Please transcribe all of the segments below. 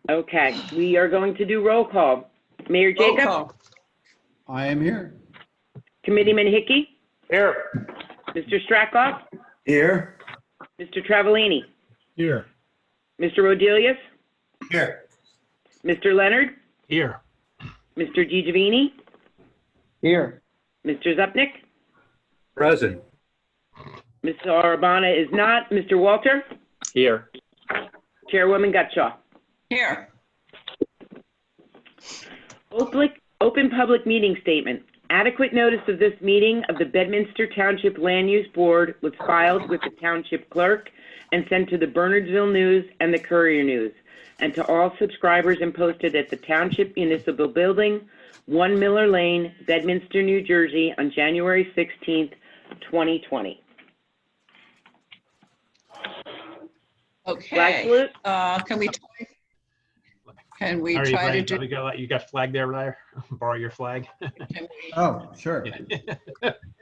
Okay, we are going to do roll call. Mayor Roll Jacob, call. I am here. Committeeman Hickey, Here. Mr. Strackhoff, Here. Mr. Travellini, Here. Mr. Rodelius, Here. Mr. Leonard, Here. Mr. DiGiovanni, Here. Mr. Zupnik, Present. Ms. Arbana is not, Mr. Walter, Here. Chairwoman Gutschall. Here. Open public meeting statement. Adequate notice of this meeting of the Bedminster Township Land Use Board was filed with the Township Clerk and sent to the Bernardsville News and the Courier News, and to all subscribers and posted at the Township Municipal Building, 1 Miller Lane, Bedminster, New Jersey, on January 16th, 2020. Flag Okay. salute. Can we All right, try to Ryan, do, you got flag there, Larry? Borrow your flag? can Oh, sure.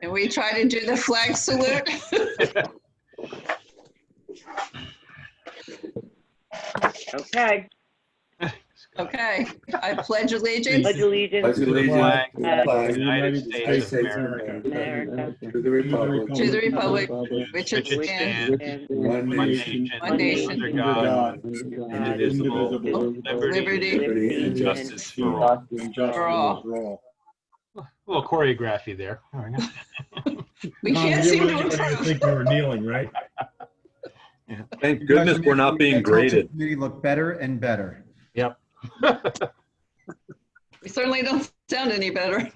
we try to do the flag salute? Okay. Okay. I pledge allegiance Pledge allegiance Pledge allegiance to the flag of the United States of America, America, to the republic. to the republic which which it it stands, stands, One one nation, nation, one nation, under God, God, indivisible, liberty liberty, and justice for all. for all. A little choreography there. All right. We can't seem to improve. think we were kneeling, right? Thank goodness we're not being graded. We look better and better. Yep. We certainly don't sound any better.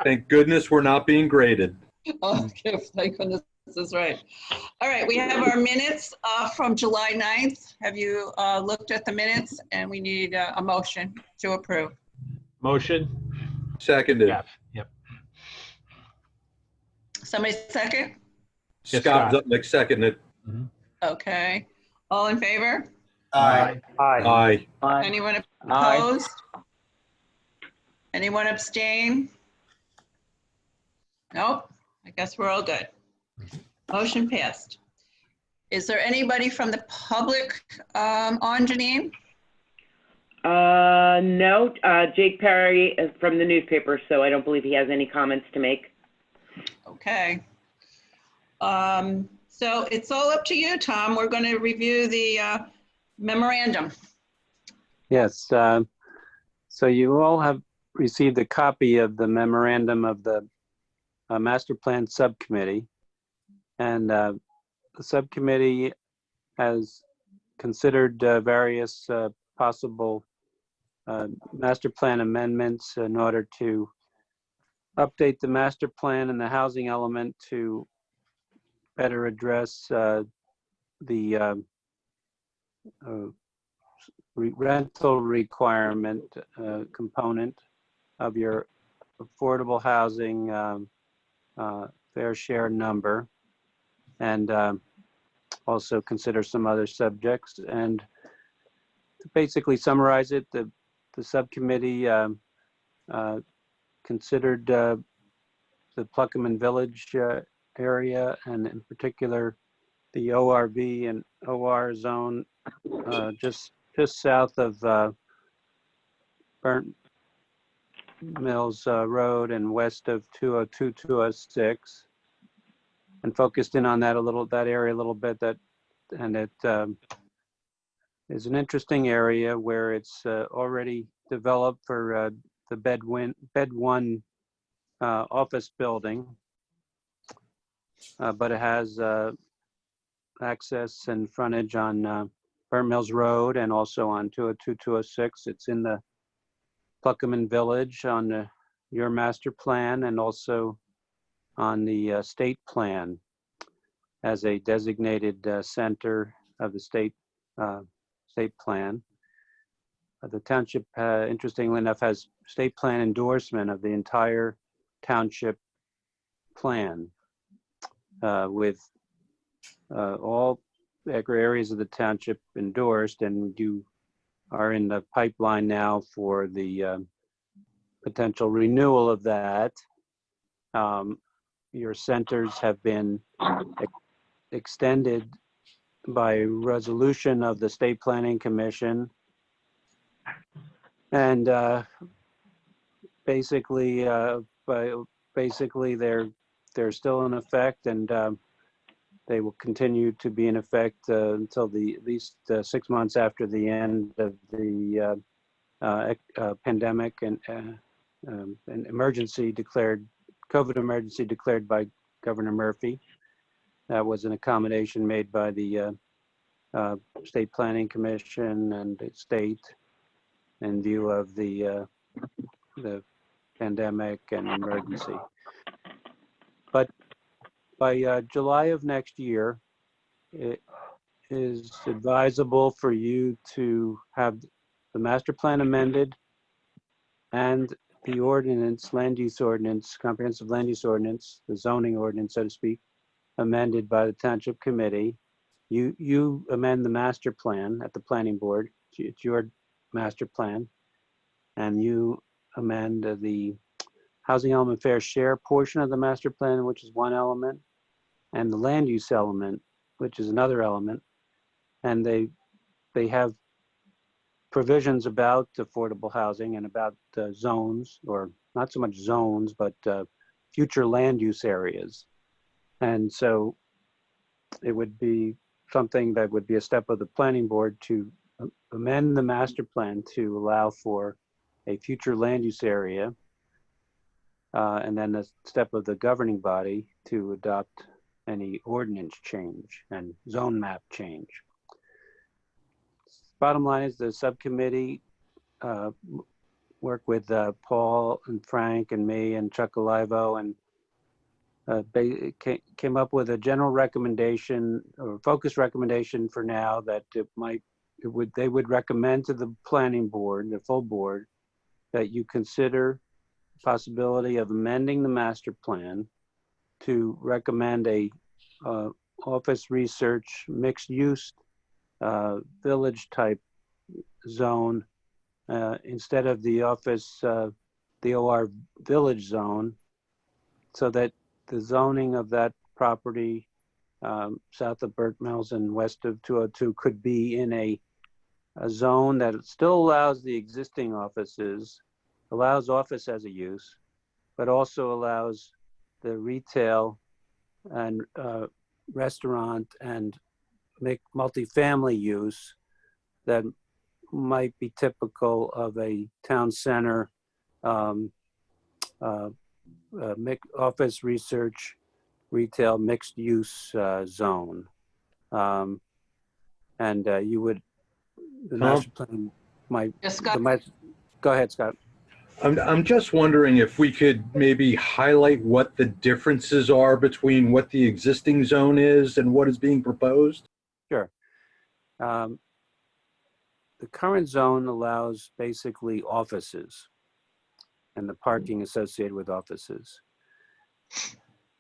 Thank goodness we're not being graded. Oh, thank goodness this is right. All right, we have our minutes from July 9th. Have you looked at the minutes? And we need a motion to approve. Motion? Seconded. Yeah. Yep. Somebody second? Yes, Scott Scott. Zupnik seconded. Okay. All in favor? Aye. Aye. Anyone opposed? Anyone abstain? Nope. I guess we're all good. Motion passed. Is there anybody from the public on, Janine? No, Jake Perry is from the newspaper, so I don't believe he has any comments to make. Okay. So it's all up to you, Tom. We're going to review the memorandum. Yes, so you all have received a copy of the memorandum of the Master Plan Subcommittee. And the subcommittee has considered various possible master plan amendments in order to update the master plan and the housing element to better address the rental requirement component of your affordable housing fair share number, and also consider some other subjects. And to basically summarize it, the subcommittee considered the Pluckerman Village area, and in particular the ORV and OR zone just south of Burnt Mills Road and west of 202, 206, and focused in on that area a little bit. And it is an interesting area where it's already developed for the Bed 1 office building, but it has access and frontage on Burnt Mills Road and also on 202, 206. It's in the Pluckerman Village on your master plan, and also on the state plan as a designated center of the state plan. The township, interestingly enough, has state plan endorsement of the entire township plan with all areas of the township endorsed, and you are in the pipeline now for the potential renewal of that. Your centers have been extended by resolution of the State Planning Commission. And basically, they're still in effect, and they will continue to be in effect until at least 6 months after the end of the pandemic and an emergency declared, COVID emergency declared by Governor Murphy. That was an accommodation made by the State Planning Commission and the state in view of the pandemic and emergency. But by July of next year, it is advisable for you to have the master plan amended and the ordinance, land use ordinance, comprehensive land use ordinance, the zoning ordinance, so to speak, amended by the Township Committee. You amend the master plan at the planning board. It's your master plan. And you amend the housing element fair share portion of the master plan, which is one element, and the land use element, which is another element. And they have provisions about affordable housing and about zones, or not so much zones, but future land use areas. And so it would be something that would be a step of the planning board to amend the master plan to allow for a future land use area, and then a step of the governing body to adopt any ordinance change and zone map change. Bottom line is the subcommittee work with Paul and Frank and me and Chuck Olivo, and came up with a general recommendation or focus recommendation for now that they would recommend to the planning board, the full board, that you consider possibility of amending the master plan to recommend a office research mixed use village type zone instead of the office, the OR village zone, so that the zoning of that property south of Burt Mills and west of 202 could be in a zone that still allows the existing offices, allows office as a use, but also allows the retail and restaurant and make multifamily use that might be typical of a town center office research retail mixed use zone. And you would, the master plan might, Yes, Scott. Go ahead, Scott. I'm just wondering if we could maybe highlight what the differences are between what the existing zone is and what is being proposed. Sure. The current zone allows basically offices and the parking associated with offices.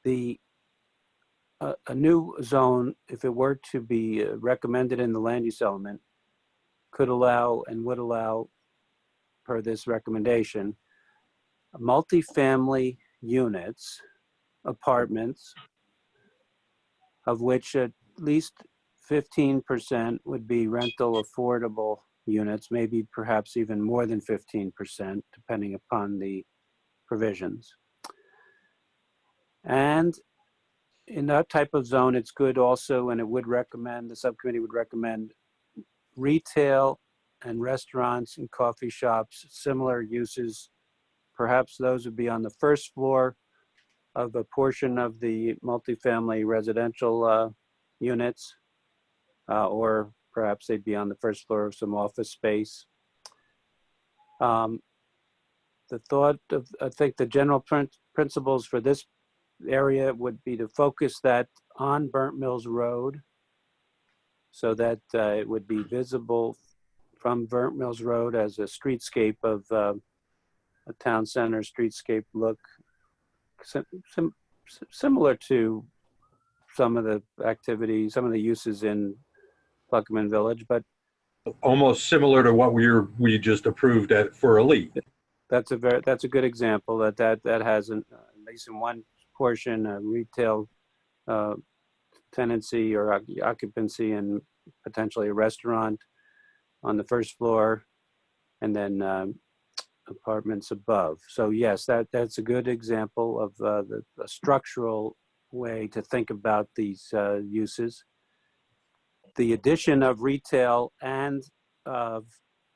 A new zone, if it were to be recommended in the land use element, could allow and would allow, per this recommendation, multifamily units, apartments, of which at least 15% would be rental affordable units, maybe perhaps even more than 15%, depending upon the provisions. And in that type of zone, it's good also, and it would recommend, the subcommittee would recommend retail and restaurants and coffee shops, similar uses. Perhaps those would be on the first floor of a portion of the multifamily residential units, or perhaps they'd be on the first floor of some office space. The thought of, I think the general principles for this area would be to focus that on Burnt Mills Road, so that it would be visible from Burnt Mills Road as a streetscape of a town center streetscape look, similar to some of the activities, some of the uses in Pluckerman Village, but Almost similar to what we just approved for Elite. that's a good example that has at least in one portion a retail tenancy or occupancy and potentially a restaurant on the first floor, and then apartments above. So yes, that's a good example of the structural way to think about these uses. The addition of retail and of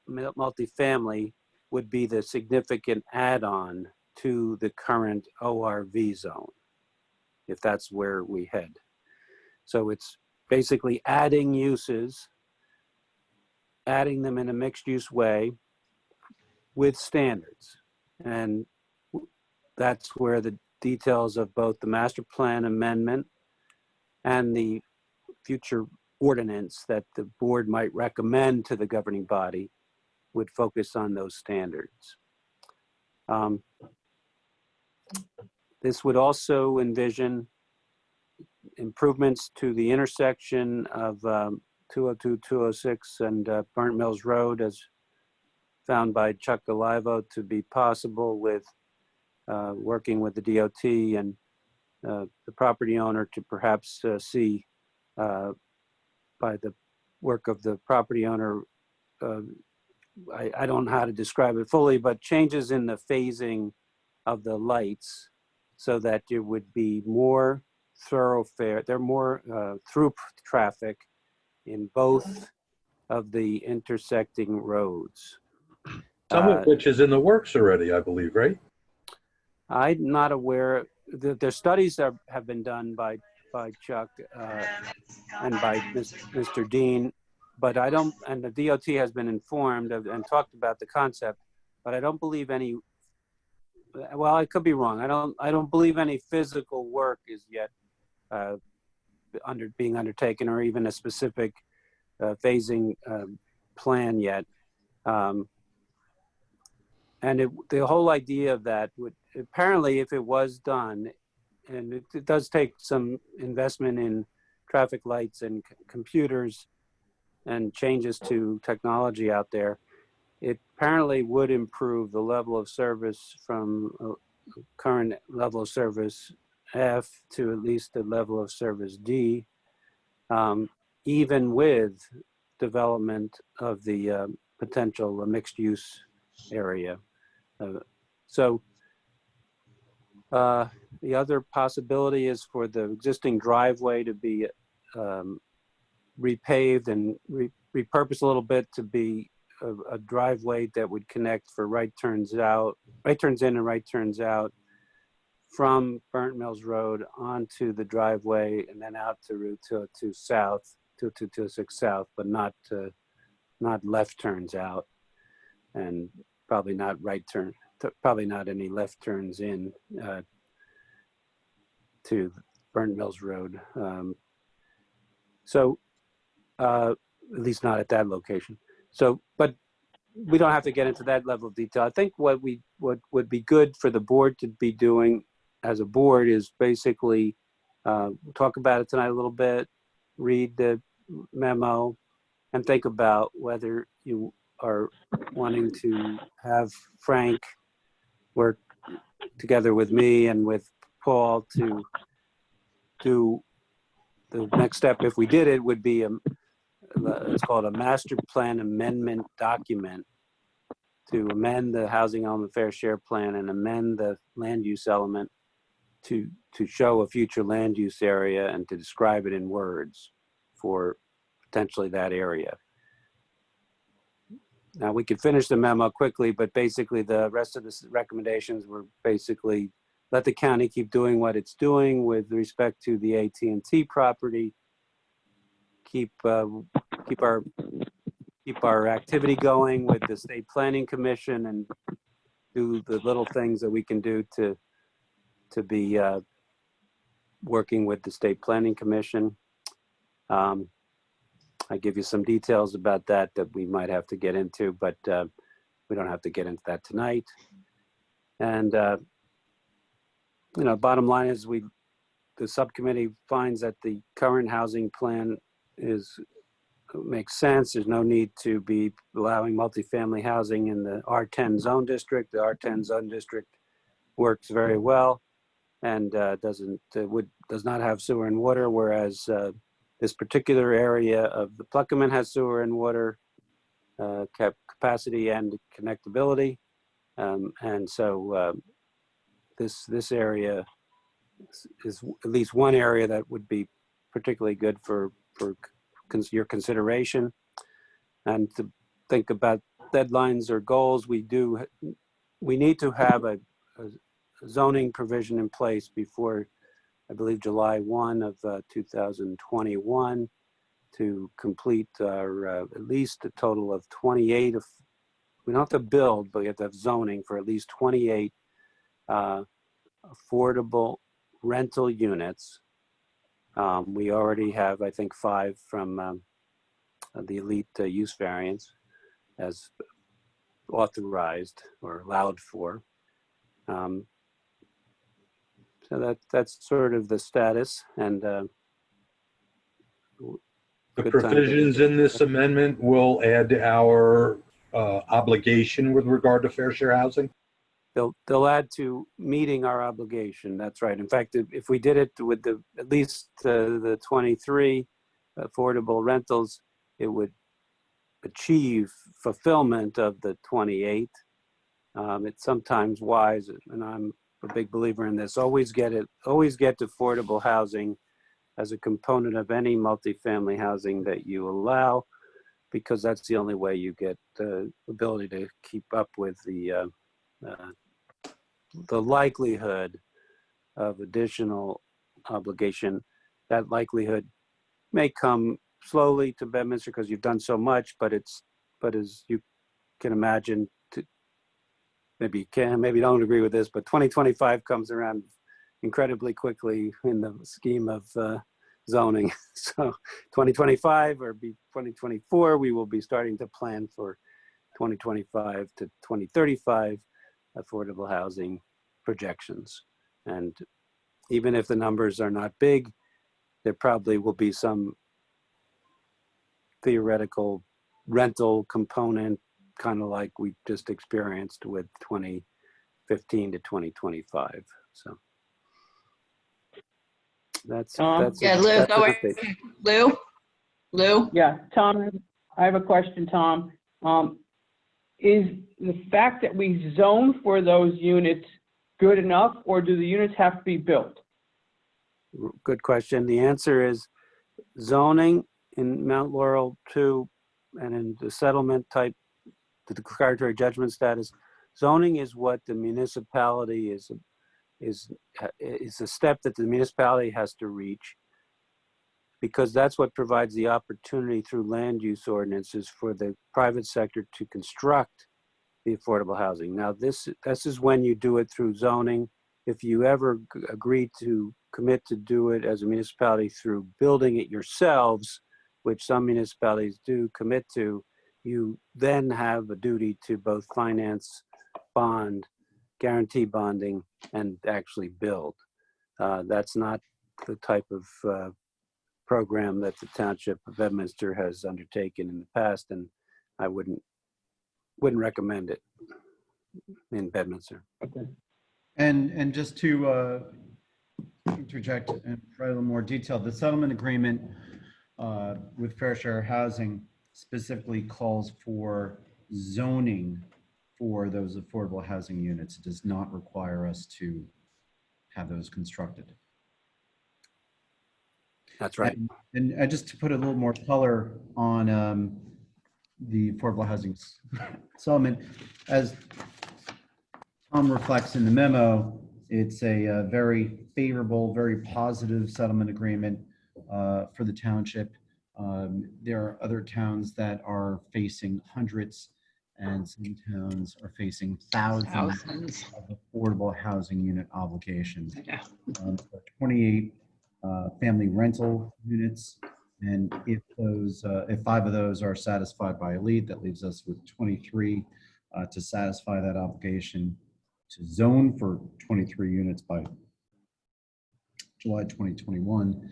multifamily would be the significant add-on to the current ORV zone, if that's where we head. So it's basically adding uses, adding them in a mixed-use way with standards. And that's where the details of both the master plan amendment and the future ordinance that the board might recommend to the governing body would focus on those standards. This would also envision improvements to the intersection of 202, 206 and Burnt Mills Road as found by Chuck Galivo to be possible with working with the DOT and the property owner to perhaps see by the work of the property owner, I don't know how to describe it fully, but changes in the phasing of the lights so that there would be more thoroughfare, there are more through traffic in both of the intersecting roads. Some of which is in the works already, I believe, right? I'm not aware. Their studies have been done by Chuck and by Mr. Dean, but I don't, and the DOT has been informed of, and talked about the concept, but I don't believe any, well, I could be wrong. I don't believe any physical work is yet being undertaken, or even a specific phasing plan yet. And the whole idea of that would, apparently, if it was done, and it does take some investment in traffic lights and computers and changes to technology out there, it apparently would improve the level of service from current level of service F to at least the level of service D, even with development of the potential mixed use area. The other possibility is for the existing driveway to be repaved and repurposed a little bit to be a driveway that would connect for right turns in and right turns out from Burnt Mills Road onto the driveway and then out to Route 202 South, 206 South, but not left turns out, and probably not probably not any left turns in to Burnt Mills Road. At least not at that location. But we don't have to get into that level of detail. I think what would be good for the board to be doing as a board is basically talk about it tonight a little bit, read the memo, and think about whether you are wanting to have Frank work together with me and with Paul to do the next step. If we did it, would be it's called a master plan amendment document to amend the housing element fair share plan and amend the land use element to show a future land use area and to describe it in words for potentially that area. Now we could finish the memo quickly, but basically the rest of the recommendations were basically let the county keep doing what it's doing with respect to the AT&T property, keep our activity going with the State Planning Commission, and do the little things that we can do to be working with the State Planning Commission. I give you some details about that we might have to get into, but we don't have to get into that tonight. And bottom line is the subcommittee finds that the current housing plan makes sense. There's no need to be allowing multifamily housing in the R10 zone district. The R10 zone district works very well. and does not have sewer and water, whereas this particular area of the Pluckerman has sewer and water capacity and connectability. And so this area is at least one area that would be particularly good for your consideration. And to think about deadlines or goals, we need to have a zoning provision in place before, I believe, July 1 of 2021 to complete our at least a total of 28 of, we don't have to build, but we have to have zoning for at least 28 affordable rental units. We already have, I think, 5 from the elite use variance as authorized or allowed for. So that's sort of the status, and The good time. provisions in this amendment will add to our obligation with regard to fair share housing? They'll add to meeting our obligation. That's right. In fact, if we did it with at least the 23 affordable rentals, it would achieve fulfillment of the 28. It's sometimes wise, and I'm a big believer in this, always get affordable housing as a component of any multifamily housing that you allow, because that's the only way you get the ability to keep up with the likelihood of additional obligation. That likelihood may come slowly to Bedminster because you've done so much, but as you can imagine, maybe you can, maybe you don't agree with this, but 2025 comes around incredibly quickly in the scheme of zoning. So 2025 or 2024, we will be starting to plan for 2025 to 2035 affordable housing projections. And even if the numbers are not big, there probably will be some theoretical rental component, kind of like we just experienced with 2015 to 2025y. So that's Yeah, Lou, that's go an ahead. update. Lou? Yeah, Tom, I have a question, Tom. Is the fact that we zone for those units good enough, or do the units have to be built? Good question. The answer is zoning in Mount Laurel 2 and in the settlement type, the declaratory judgment status, zoning is what the municipality is a step that the municipality has to reach, because that's what provides the opportunity through land use ordinances for the private sector to construct the affordable housing. Now, this is when you do it through zoning. If you ever agree to commit to do it as a municipality through building it yourselves, which some municipalities do commit to, you then have a duty to both finance, bond, guarantee bonding, and actually build. That's not the type of program that the Township of Bedminster has undertaken in the past, and I wouldn't recommend it in Bedminster. Okay. And just to interject and provide a little more detail, the settlement agreement with Fair Share Housing specifically calls for zoning for those affordable housing units. It does not require us to have those constructed. That's right. And just to put a little more color on the affordable housing settlement, as Tom reflects in the memo, it's a very favorable, very positive settlement agreement for the township. There are other towns that are facing hundreds, and some towns are facing thousands of affordable housing unit obligations. Yeah. 28 family rental units, and if 5 of those are satisfied by Elite, that leaves us with 23 to satisfy that obligation to zone for 23 units by July 2021.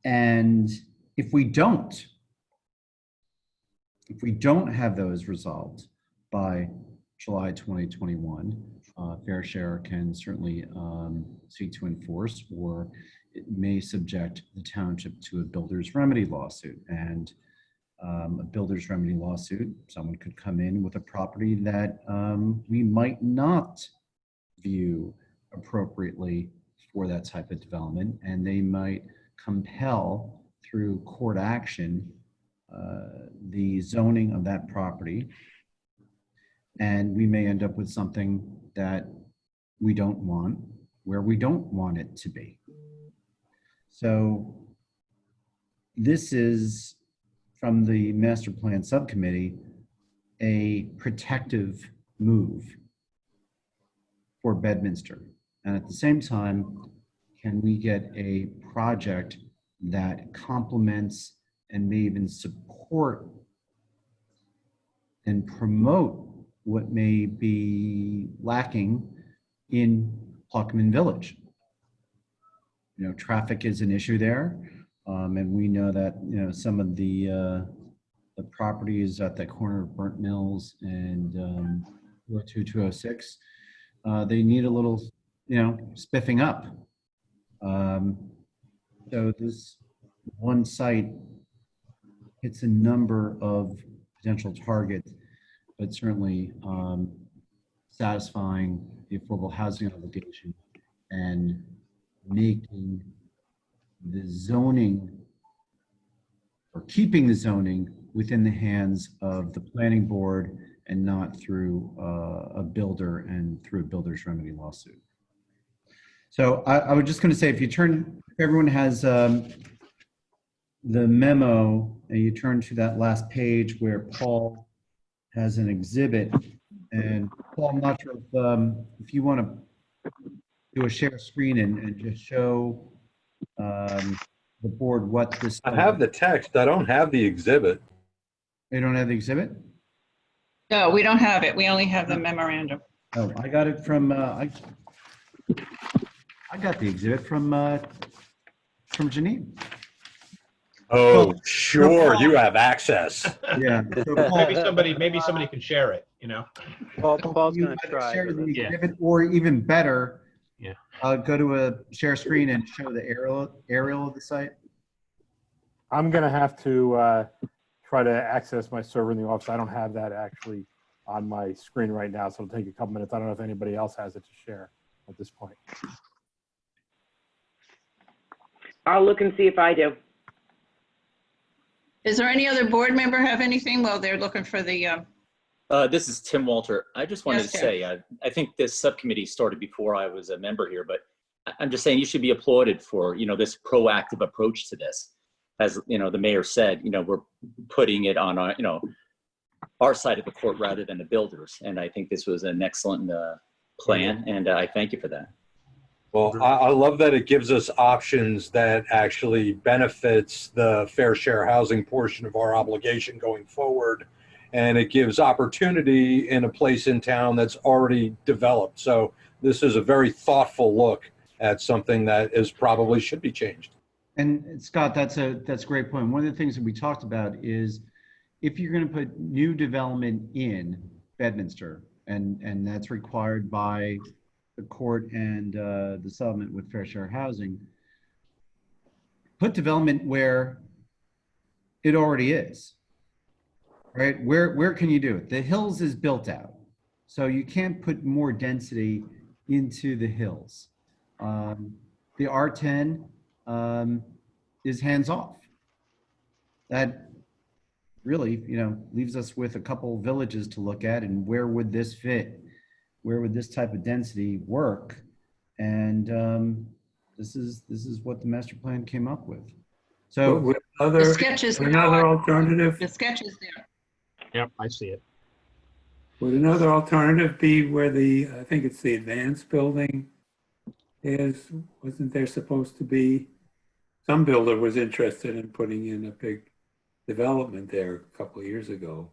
And if we don't have those resolved by July 2021, Fair Share can certainly seek to enforce, or it may subject the township to a builder's remedy lawsuit. And a builder's remedy lawsuit, someone could come in with a property that we might not view appropriately for that type of development, and they might compel through court action the zoning of that property, and we may end up with something that we don't want, where we don't want it to be. So this is, from the master plan subcommittee, a protective move for Bedminster. And at the same time, can we get a project that complements and may even support and promote what may be lacking in Pluckerman Village? You know, traffic is an issue there. And we know that, you know, some of the properties at the corner of Burnt Mills and 202-206, they need a little, you know, spiffing up. So this one site hits a number of potential targets, but certainly satisfying the affordable housing obligation and making the zoning, or keeping the zoning within the hands of the planning board and not through a builder and through a builder's remedy lawsuit. So I was just going to say, if everyone has the memo and you turn to that last page where Paul has an exhibit, and Paul, I'm not sure if you want to do a share screen and just show the board what this. I have the text. I don't have the exhibit. You don't have the exhibit? No, we don't have it. We only have the memorandum. Oh, I got it from, I got the exhibit from Janine. Oh, sure, you have access. Yeah. So Paul, Maybe somebody can share it, you know? Paul's you going to either try. share the Yeah. exhibit, or even better, Yeah. go to a share screen and show the aerial of the site. I'm going to have to try to access my server in the office. I don't have that actually on my screen right now, so it'll take a couple minutes. I don't know if anybody else has it to share at this point. I'll look and see if I do. Is there any other board member have anything while they're looking for the, This is Tim Walter. I just wanted Yes, to Tim. say, I think this subcommittee started before I was a member here, but I'm just saying you should be applauded for, you know, this proactive approach to this. As, you know, the mayor said, you know, we're putting it on our, you know, our side of the court rather than the builders. And I think this was an excellent plan, and I thank you for that. Well, I love that it gives us options that actually benefits the fair share housing portion of our obligation going forward. And it gives opportunity in a place in town that's already developed. So this is a very thoughtful look at something that is probably should be changed. And Scott, that's a great point. One of the things that we talked about is if you're going to put new development in Bedminster, and that's required by the court and the settlement with Fair Share Housing, put development where it already is, right? Where can you do it? The Hills is built out, so you can't put more density into the Hills. The R10 is hands off. That really, you know, leaves us with a couple villages to look at, and where would this fit? Where would this type of density work? And this is what the master plan came up with. So Would the other, sketches another there? alternative, The sketches there. Yep, I see it. would another alternative be where the, I think it's the Advance building is, wasn't there supposed to be, some builder was interested in putting in a big development there a couple of years ago.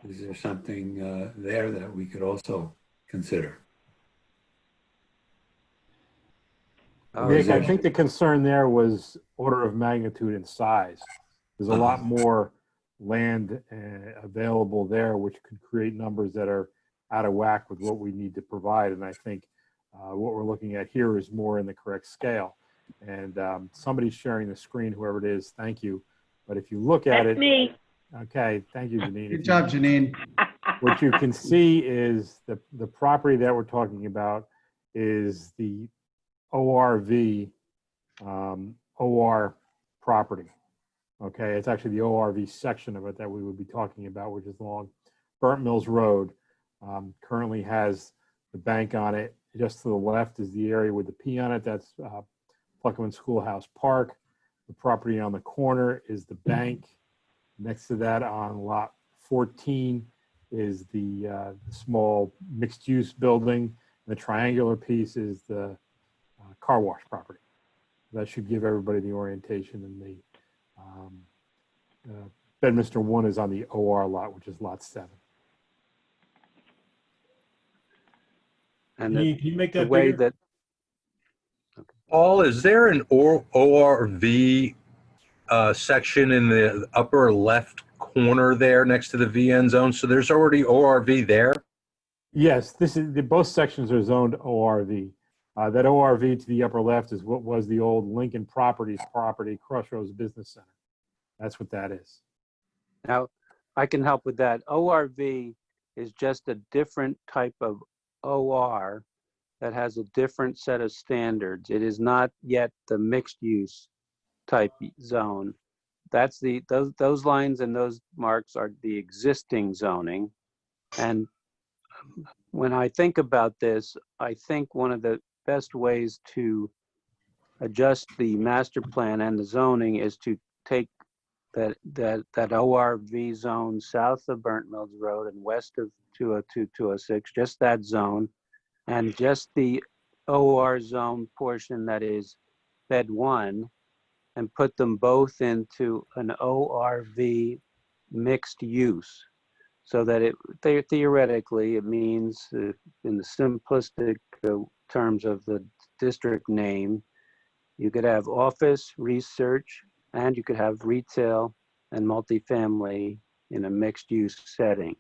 Is there something there that we could also consider? Nick, I think the concern there was order of magnitude and size. There's a lot more land available there, which could create numbers that are out of whack with what we need to provide. And I think what we're looking at here is more in the correct scale. And somebody's sharing the screen, whoever it is, thank you. But if you look at That's it, me. okay, thank you, Janine. Good job, Janine. What you can see is the property that we're talking about is the ORV OR property. Okay, it's actually the ORV section of it that we would be talking about, which is along Burnt Mills Road. Currently has the bank on it. Just to the left is the area with the P on it. That's Pluckerman Schoolhouse Park. The property on the corner is the bank. Next to that on lot 14 is the small mixed-use building. The triangular piece is the car wash property. That should give everybody the orientation. And the Bedminster 1 is on the OR lot, which is lot 7. And Can you make the that way bigger? that, Paul, is there an ORV section in the upper left corner there next to the VN zone? So there's already ORV there? Yes, both sections are zoned ORV. That ORV to the upper left is what was the old Lincoln Properties property, Crossroads Business Center. That's what that is. now, I can help with that. ORV is just a different type of OR that has a different set of standards. It is not yet the mixed use type zone. That's those lines and those marks are the existing zoning. And when I think about this, I think one of the best ways to adjust the master plan and the zoning is to take that ORV zone south of Burnt Mills Road and west of 202, 206, just that zone, and just the OR zone portion that is Bed 1, and put them both into an ORV mixed use, so that theoretically it means, in the simplistic terms of the district name, you could have office, research, and you could have retail and multifamily in a mixed use setting.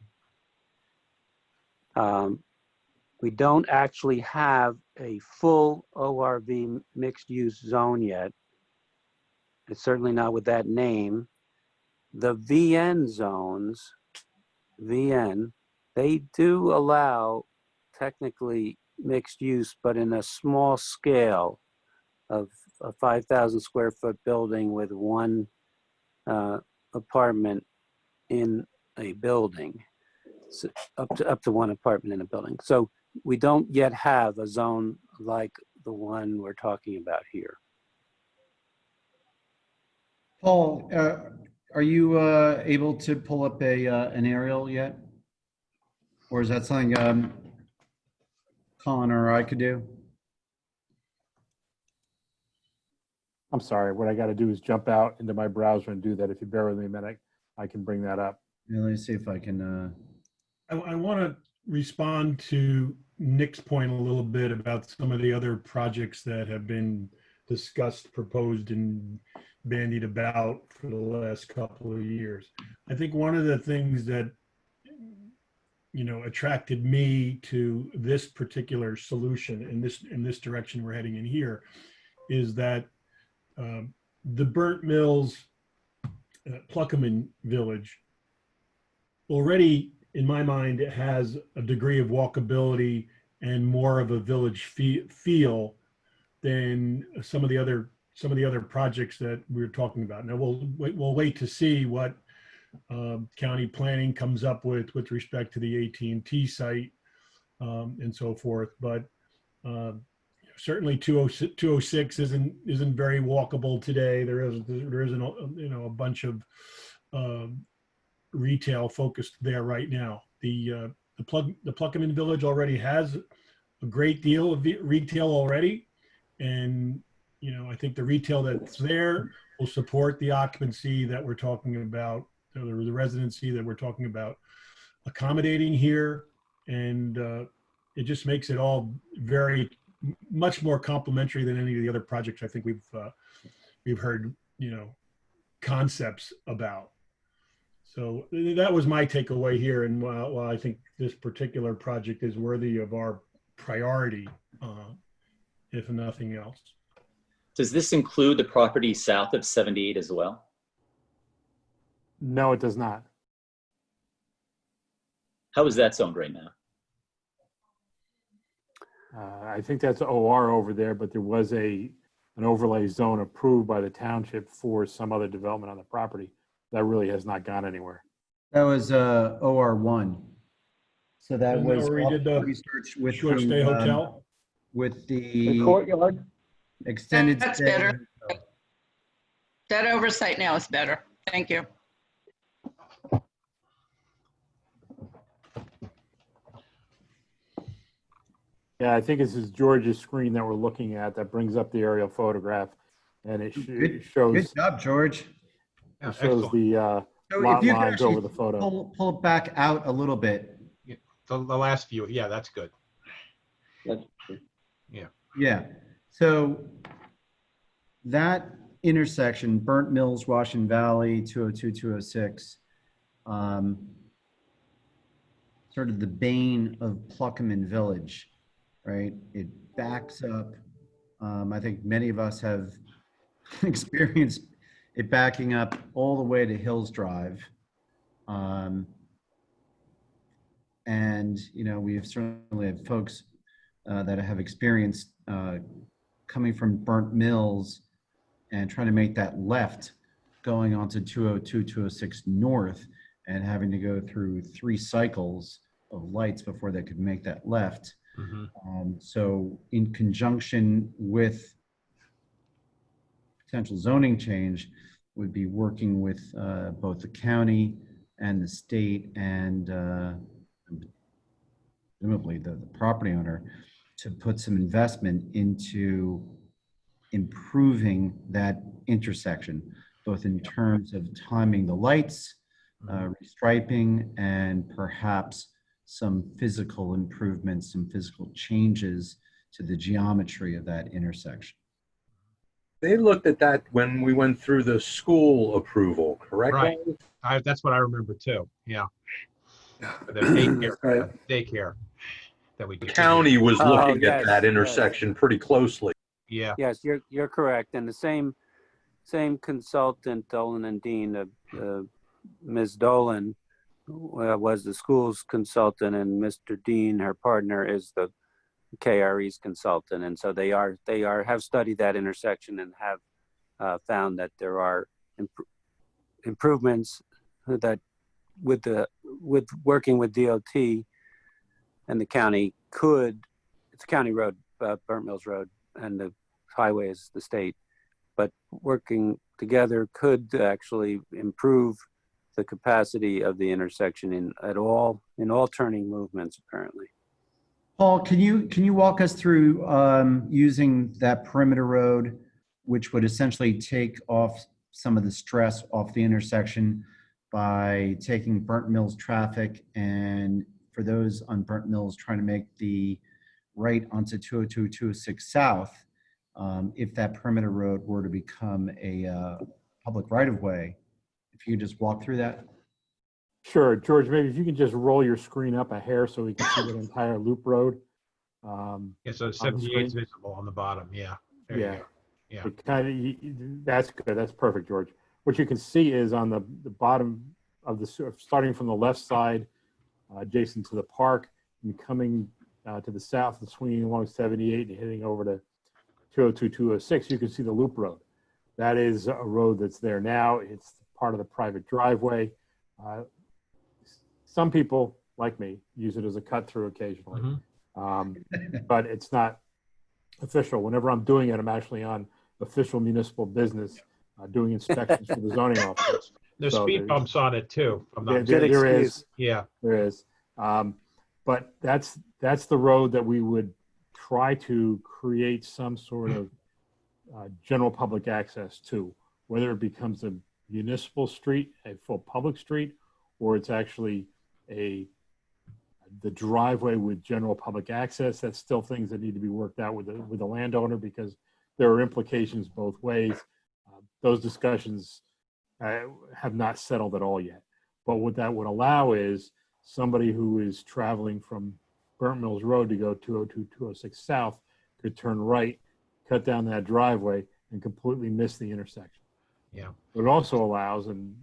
We don't actually have a full ORV mixed use zone yet. It's certainly not with that name. The VN zones, they do allow technically mixed use, but in a small scale of a 5,000 square foot building with one apartment in a building, so up to one apartment in a building. So we don't yet have a zone like the one we're talking about here. Paul, are you able to pull up an aerial yet? Or is that something Colin or I could do? I'm sorry, what I got to do is jump out into my browser and do that. If you bear with me a minute, I can bring that up. Yeah, let me see if I can. I want to respond to Nick's point a little bit about some of the other projects that have been discussed, proposed, and bandied about for the last couple of years. I think one of the things that, you know, attracted me to this particular solution in this direction we're heading in here is that the Burnt Mills Pluckerman Village already, in my mind, it has a degree of walkability and more of a village feel than some of the other projects that we're talking about. Now we'll wait to see what county planning comes up with respect to the AT&T site and so forth. But certainly 206 isn't very walkable today. There isn't a bunch of retail focused there right now. The Pluckerman Village already has a great deal of retail already, and I think the retail that's there will support the occupancy that we're talking about, or the residency that we're talking about accommodating here, and it just makes it all very much more complementary than any of the other projects I think we've heard concepts about. So that was my takeaway here. And while I think this particular project is worthy of our priority, if nothing else. Does this include the property south of 78 as well? No, it does not. How is that zoned right now? I think that's OR over there, but there was an overlay zone approved by the township for some other development on the property. That really has not gone anywhere. That was OR1. So that Isn't that was where we did the research with Short the, stay hotel? with The the courtyard? extended That's stay. better. That oversight now is better. Thank you. Yeah, I think this is George's screen that we're looking at that brings up the aerial photograph, and it Good shows job, George. Yeah, it shows excellent. the So lot if you could lines actually over the photo. pull it back out a little bit. The last view, yeah, that's good. Yeah. So that intersection, Burnt Mills, Washington Valley, 202, 206, sort of the bane of Pluckerman Village, right? It backs up. I think many of us have experienced it backing up all the way to Hills Drive. And, you know, we have certainly had folks that have experienced coming from Burnt Mills and trying to make that left going onto 202, 206 north and having to go through 3 cycles of lights before they could make that left. So in conjunction with potential zoning change, would be working with both the county and the state and presumably the property owner to put some investment into improving that intersection, both in terms of timing the lights, restriping, and perhaps some physical improvements, some physical changes to the geometry of that intersection. They looked at that when we went through the school approval, correct? Right. That's what I remember too. Yeah. The daycare that we The did. county was Oh, looking yes, at that yes. intersection pretty closely. Yeah. Yes, you're correct. And the same consultant, Dolan and Dean, Ms. Dolan was the school's consultant, and Mr. Dean, her partner, is the KRE's consultant. And so they have studied that intersection and have found that there are improvements that with working with DOT and the county it's a county road, Burnt Mills Road, and the highway is the state, but working together could actually improve the capacity of the intersection in all turning movements, apparently. Paul, can you walk us through using that perimeter road, which would essentially take off some of the stress off the intersection by taking Burnt Mills traffic, and for those on Burnt Mills trying to make the right onto 202, 206 South, if that perimeter road were to become a public right-of-way, if you could just walk through that. Sure, George, maybe if you can just roll your screen up a hair so we can see the entire loop road. Yeah, so 78 is visible on the bottom. Yeah. There you go. Yeah. It kind of, that's good. That's perfect, George. What you can see is on the bottom of the, starting from the left side, adjacent to the park, and coming to the south and swinging along 78 and heading over to 202, 206, you can see the loop road. That is a road that's there now. It's part of the private driveway. Some people, like me, use it as a cut through occasionally, but it's not official. Whenever I'm doing it, I'm actually on official municipal business, doing inspections for the zoning office. There's So speed bumps on it too. If I'm not there mistaken. is. Yeah. There is. But that's the road that we would try to create some sort of general public access to, whether it becomes a municipal street, a full public street, or it's actually the driveway with general public access. That's still things that need to be worked out with the landowner, because there are implications both ways. Those discussions have not settled at all yet. But what that would allow is somebody who is traveling from Burnt Mills Road to go 202, 206 south could turn right, cut down that driveway, and completely miss the intersection. Yeah. What it also allows, and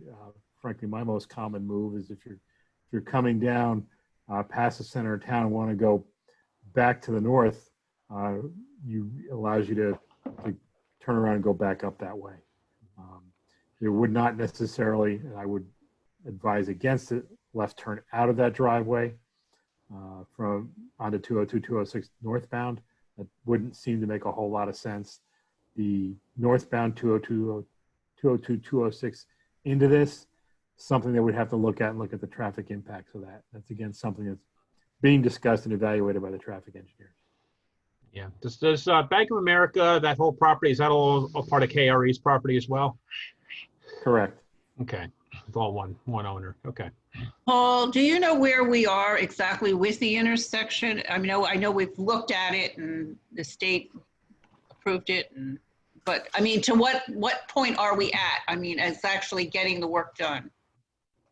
frankly, my most common move is if you're coming down past the center of town and want to go back to the north, allows you to turn around and go back up that way. There would not necessarily, and I would advise against it, left turn out of that driveway from onto 202, 206 northbound. That wouldn't seem to make a whole lot of sense. The northbound 202, 206 into this, something that we'd have to look at and look at the traffic impacts of that. That's again something that's being discussed and evaluated by the traffic engineers. Yeah. Does Bank of America, that whole property, is that all a part of KRE's property as well? Correct. Okay. It's all one owner. Okay. Paul, do you know where we are exactly with the intersection? I know we've looked at it and the state approved it, but I mean, to what point are we at? I mean, as actually getting the work done?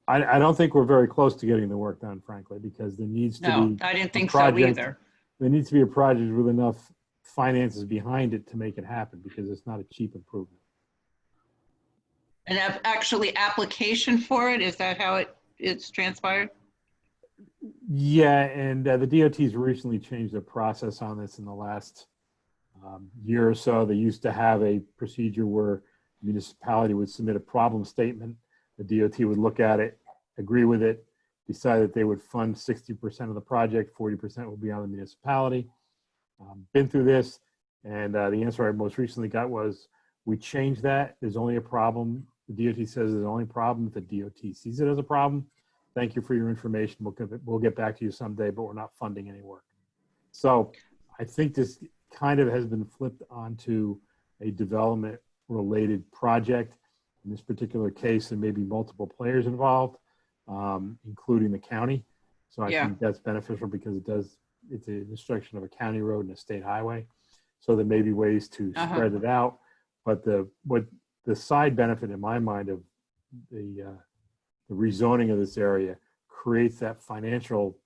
I don't think we're very close to getting the work done, frankly, because there needs to be. No, I didn't think so either. There needs to be a project with enough finances behind it to make it happen, because it's not a cheap improvement. And actually application for it, is that how it's transpired? Yeah, and the DOT's recently changed the process on this in the last year or so. They used to have a procedure where the municipality would submit a problem statement. The DOT would look at it, agree with it, decide that they would fund 60% of the project, 40% would be on the municipality. Been through this, and the answer I most recently got was, we changed that. There's only a problem. The DOT says there's only a problem if the DOT sees it as a problem. Thank you for your information. We'll get back to you someday, but we're not funding any work. So I think this kind of has been flipped onto a development-related project. In this particular case, there may be multiple players involved, including the county. So I think that's beneficial because it's an intersection of a county road and a state highway. So there may be ways to spread it out. But the side benefit in my mind of the rezoning of this area creates that financial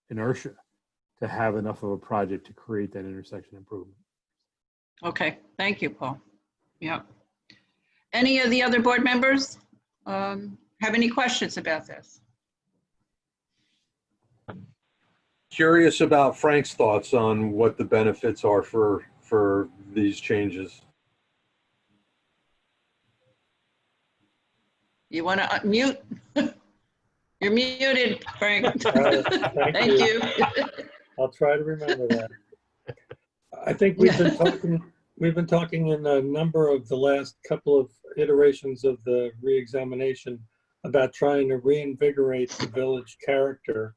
inertia to have enough of a project to create that intersection improvement. Okay, thank you, Paul. Yeah. Any of the other board members have any questions about this? Curious about Frank's thoughts on what the benefits are for these changes. You want to unmute? You're muted, Frank. Thank you. I'll try to remember that. I think we've been talking in a number of the last couple of iterations of the re-examination about trying to reinvigorate the village character.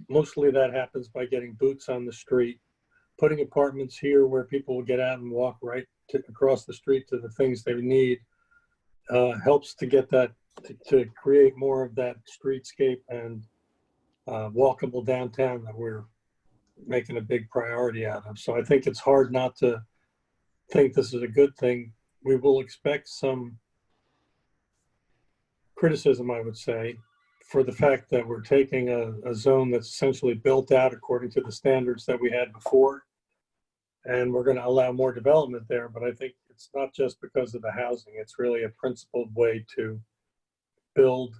Mostly that happens by getting boots on the street, putting apartments here where people will get out and walk right across the street to the things they need. Helps to get that, to create more of that streetscape and walkable downtown that we're making a big priority out of. So I think it's hard not to think this is a good thing. We will expect some criticism, I would say, for the fact that we're taking a zone that's essentially built out according to the standards that we had before, and we're going to allow more development there. But I think it's not just because of the housing. It's really a principled way to build.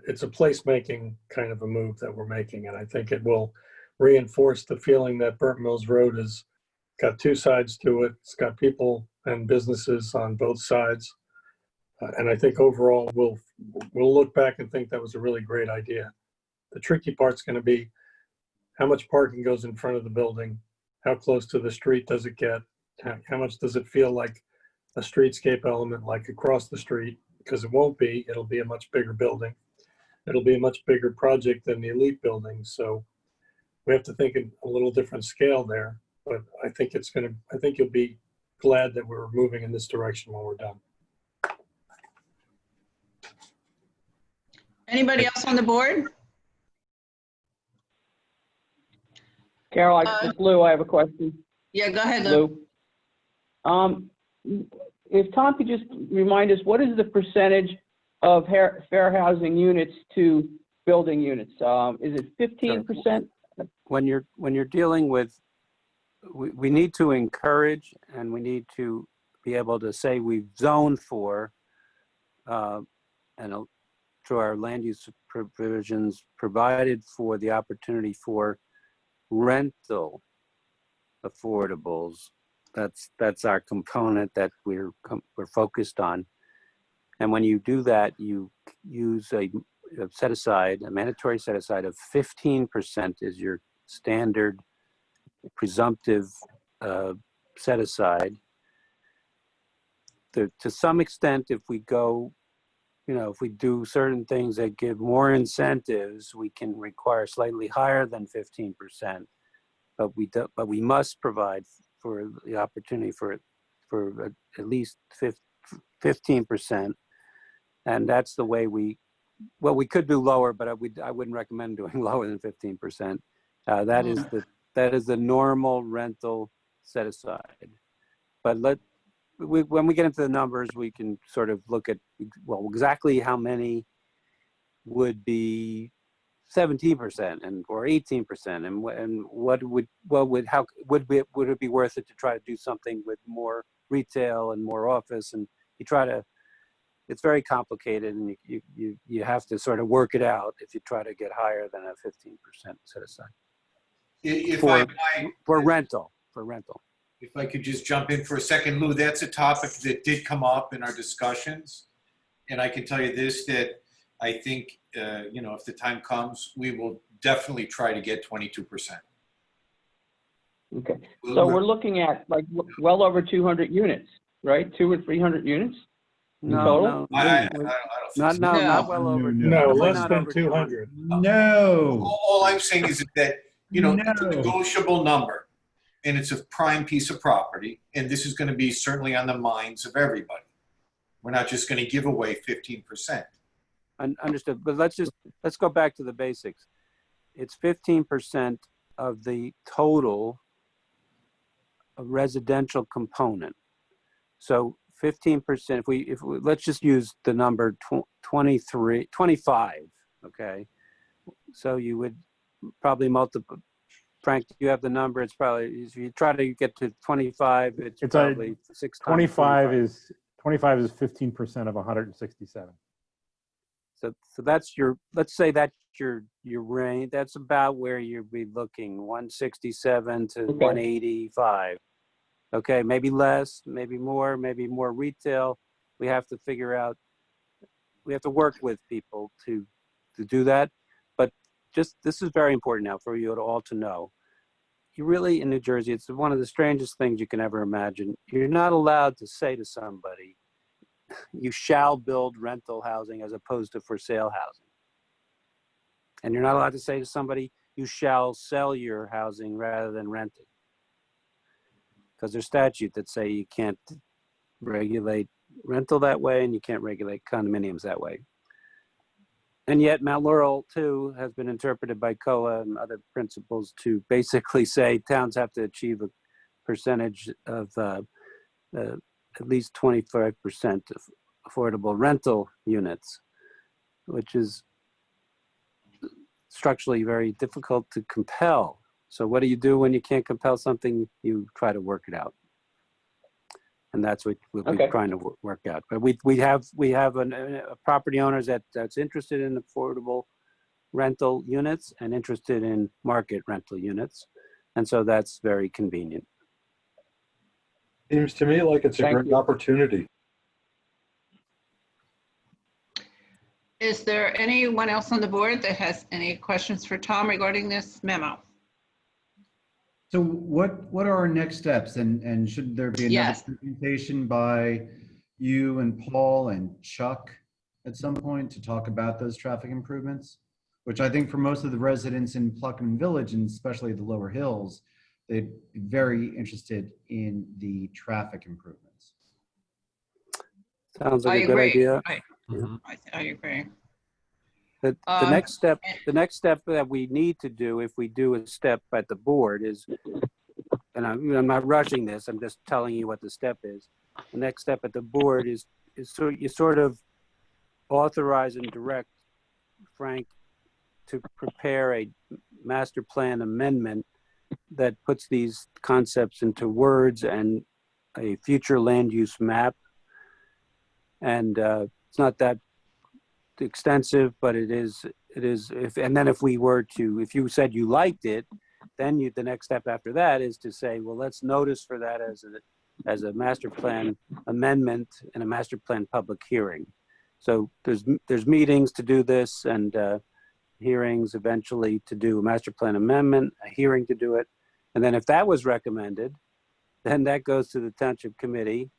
It's a placemaking kind of a move that we're making, and I think it will reinforce the feeling that Burnt Mills Road has got two sides to it. It's got people and businesses on both sides. And I think overall we'll look back and think that was a really great idea. The tricky part's going to be how much parking goes in front of the building, how close to the street does it get, how much does it feel like a streetscape element like across the street, because it won't be. It'll be a much bigger building. It'll be a much bigger project than the Elite building. So we have to think in a little different scale there. But I think you'll be glad that we're moving in this direction when we're done. Anybody else on the board? Carol, Lou, I have a question. Yeah, go ahead, Lou. If Tom could just remind us, what is the percentage of fair housing units to building units? Is it 15%? When you're dealing with, we need to encourage and we need to be able to say we've zoned for, and through our land use provisions, provided for the opportunity for rental affordables. That's our component that we're focused on. And when you do that, you use a set aside, a mandatory set aside of 15% is your standard presumptive set aside. To some extent, if we go, if we do certain things that give more incentives, we can require slightly higher than 15%. But we must provide for the opportunity for at least 15%, and that's the way we could do lower, but I wouldn't recommend doing lower than 15%. That is the normal rental set aside. But when we get into the numbers, we can sort of look at exactly how many would be 17% or 18%, and would it be worth it to try to do something with more retail and more office, and it's very complicated, and you have to sort of work it out if you try to get higher than a 15% set aside for rental. If I could just jump in for a second, Lou, that's a topic that did come up in our discussions, and I can tell you this, that I think, if the time comes, we will definitely try to get 22%. Okay, so we're looking at like well over 200 units, right? 200 or 300 units in total? I don't think so. Not well over. No, less than 200. No. All I'm saying is that, it's a negotiable number, and it's a prime piece of property, and this is going to be certainly on the minds of everybody. We're not just going to give away 15%. Understood, but let's go back to the basics. It's 15% of the total residential component. So 15%, if we let's just use the number 25, okay? So you would probably multiply, Frank, you have the number, it's probably, if you try to get to 25, it's probably 6 times 25 is 15% of 167. So that's let's say that's your range. That's about where you'd be looking, 167 to 185. Okay, maybe less, maybe more retail. We have to figure out, we have to work with people to do that. But this is very important now for you all to know. You really, in New Jersey, it's one of the strangest things you can ever imagine. You're not allowed to say to somebody, you shall build rental housing as opposed to for sale housing. And you're not allowed to say to somebody, you shall sell your housing rather than rent it. Because there's statutes that say you can't regulate rental that way and you can't regulate condominiums that way. And yet Mount Laurel, too, has been interpreted by COA and other principles to basically say towns have to achieve a percentage of at least 25% of affordable rental units, which is structurally very difficult to compel. So what do you do when you can't compel something? You try to work it out. And that's what we'll be trying to work out. But we have a property owners that's interested in affordable rental units and interested in market rental units. And so that's very convenient. Seems to me like it's a great opportunity. Is there anyone else on the board that has any questions for Tom regarding this memo? So what are our next steps? And should there be another presentation by you and Paul and Chuck at some point to talk about those traffic improvements? Which I think for most of the residents in Pluckham Village, and especially the lower hills, they'd be very interested in the traffic improvements. Sounds like a good idea. I agree. The next step that we need to do, if we do a step at the board, is, and I'm not rushing this, I'm just telling you what the step is. The next step at the board is so you sort of authorize and direct Frank to prepare a master plan amendment that puts these concepts into words and a future land use map. And it's not that extensive, but it is, and then if you said you liked it, then the next step after that is to say, well, let's notice for that as a master plan amendment and a master plan public hearing. So there's meetings to do this and hearings eventually to do a master plan amendment, a hearing to do it. And then if that was recommended, then that goes to the township committee,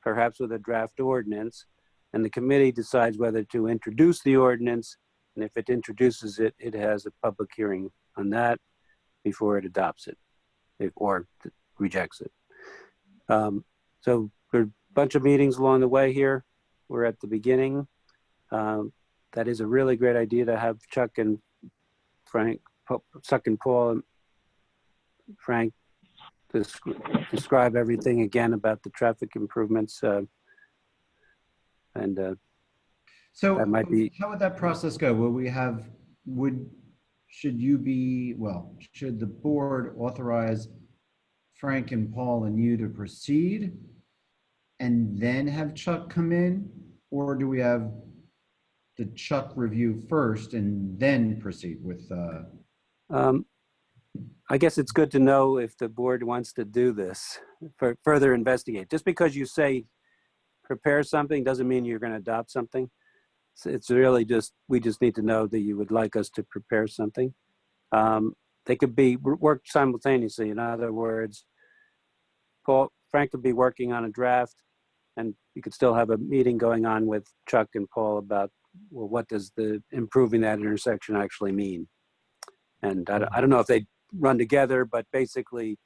perhaps with a draft ordinance, and the committee decides whether to introduce the ordinance. And if it introduces it, it has a public hearing on that before it adopts it or rejects it. So there are a bunch of meetings along the way here. We're at the beginning. That is a really great idea to have Chuck and Paul and Frank describe everything again about the traffic improvements. So that might be. How would that process go? Should the board authorize Frank and Paul and you to proceed and then have Chuck come in? Or do we have the Chuck review first and then proceed with? I guess it's good to know if the board wants to do this for further investigate. Just because you say prepare something doesn't mean you're going to adopt something. It's really just, we just need to know that you would like us to prepare something. They could be worked simultaneously. In other words, Frank could be working on a draft, and you could still have a meeting going on with Chuck and Paul about, well, what does the improving that intersection actually mean? And I don't know if they run together, but basically,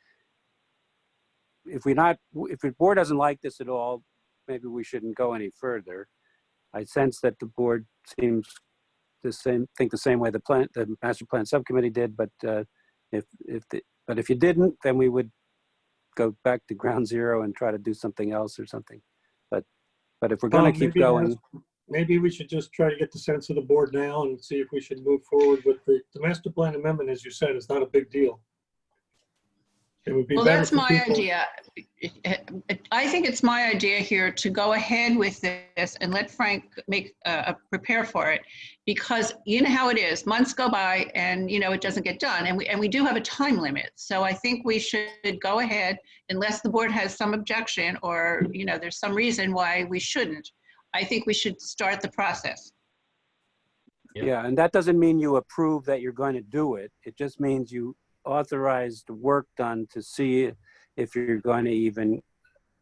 if the board doesn't like this at all, maybe we shouldn't go any further. I sense that the board seems think the same way the master plan subcommittee did, but if you didn't, then we would go back to ground zero and try to do something else or something. But if we're going to keep going, maybe we should just try to get the sense of the board now and see if we should move forward with the master plan amendment. As you said, is not a big deal. It would be Well, better that's for my people. idea. I think it's my idea here to go ahead with this and let Frank prepare for it, because you know how it is. Months go by and it doesn't get done, and we do have a time limit. So I think we should go ahead unless the board has some objection or there's some reason why we shouldn't. I think we should start the process. yeah, and that doesn't mean you approve that you're going to do it. It just means you authorize the work done to see if you're going to even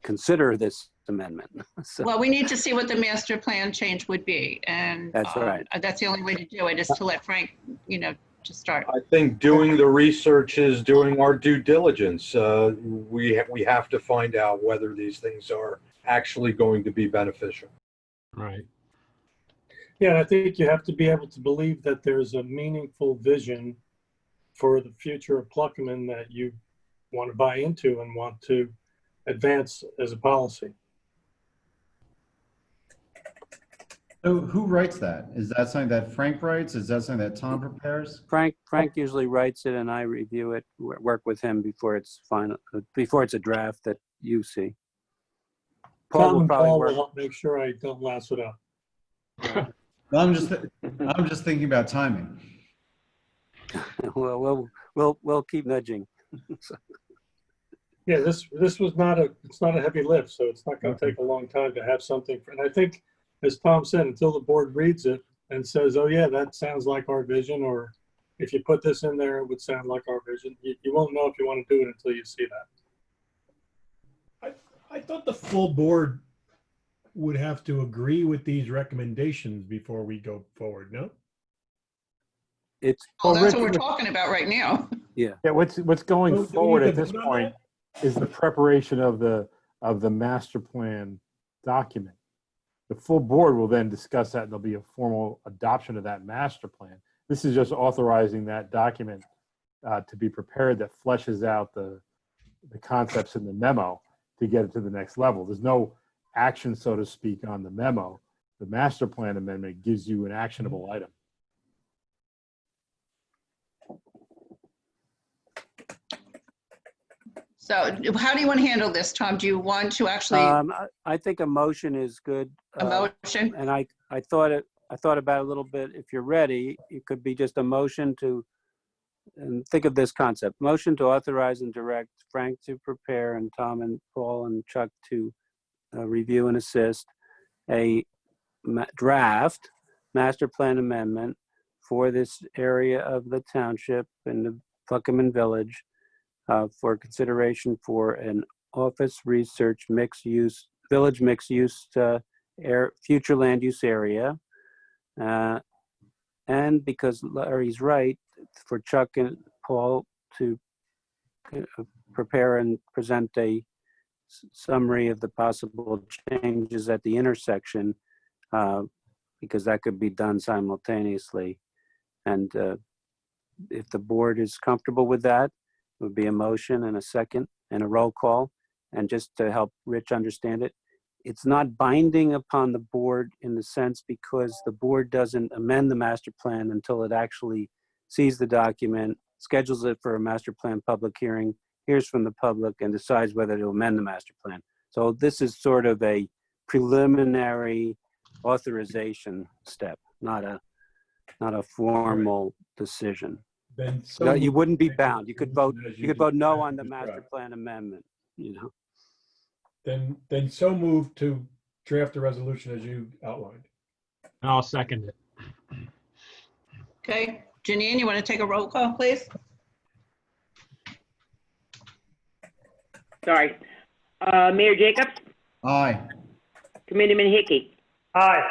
consider this amendment. So, Well, we need to see what the master plan change would be, and That's right. That's the only way to do it, is to let Frank, to start. I think doing the research is doing our due diligence. We have to find out whether these things are actually going to be beneficial. Right. Yeah, I think you have to be able to believe that there's a meaningful vision for the future of Pluckerman that you want to buy into and want to advance as a policy. So who writes that? Is that something that Frank writes? Is that something that Tom prepares? Frank usually writes it and I review it, work with him before it's final, before it's a draft that you see. Paul Tom will and probably Paul work. will help make sure I don't lasso it up. Well, I'm just thinking about timing. Well, we'll keep nudging. Yeah, this was it's not a heavy lift, so it's not going to take a long time to have something. And I think, as Tom said, until the board reads it and says, oh yeah, that sounds like our vision, or if you put this in there, it would sound like our vision. You won't know if you want to do it until you see that. I thought the full board would have to agree with these recommendations before we go forward, no? It's Well, that's what Rich, we're talking about right now. yeah. Yeah, what's going Well, do we forward need at to this vote on point is the preparation of the master plan document. The full board will then discuss that, and there'll be a formal adoption of that master plan. This is just authorizing that document to be prepared that fleshes out the concepts in the memo to get it to the next level. There's no action, so to speak, on the memo. the master plan amendment gives you an actionable item. So how do you want to handle this, Tom? Do you want to actually, I think a motion is good. a motion? And I thought about it a little bit. If you're ready, it could be just a motion to, and think of this concept, motion to authorize and direct Frank to prepare and Tom and Paul and Chuck to review and assist a draft master plan amendment for this area of the township in the Pluckerman Village for consideration for an office research mixed use, village mixed use future land use area. And because Larry's right, for Chuck and Paul to prepare and present a summary of the possible changes at the intersection, because that could be done simultaneously. And if the board is comfortable with that, it would be a motion and a second and a roll call. And just to help Rich understand it, it's not binding upon the board in the sense because the board doesn't amend the master plan until it actually sees the document, schedules it for a master plan public hearing, hears from the public, and decides whether to amend the master plan. So this is sort of a preliminary authorization step, not a formal decision. Then So you wouldn't be bound. You could vote no on the master plan amendment, you know. Then so moved to draft the resolution as you outlined. And I'll second it. Okay, Janine, you want to take a roll call, please? Sorry. Mayor Jacobs? Aye. Committeeman Hickey? Aye.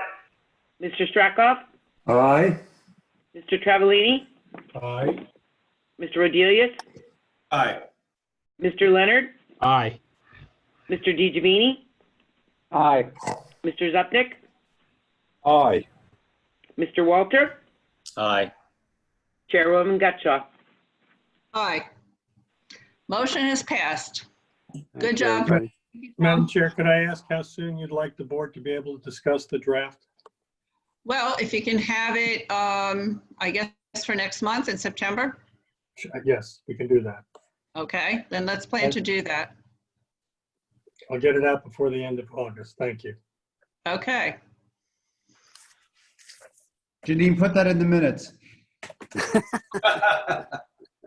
Mr. Strakoff? Aye. Mr. Travellini? Aye. Mr. Rodelius? Aye. Mr. Leonard? Aye. Mr. DiGiovanni? Aye. Mr. Zupnik? Aye. Mr. Walter? Aye. Chairwoman Gutschall? Aye. Motion is passed. Thank Good you, job. everybody. Madam Chair, could I ask how soon you'd like the board to be able to discuss the draft? Well, if you can have it, I guess for next month in September. Yes, we can do that. Okay, then let's plan to do that. I'll get it out before the end of August. Thank you. Okay. Janine, put that in the minutes.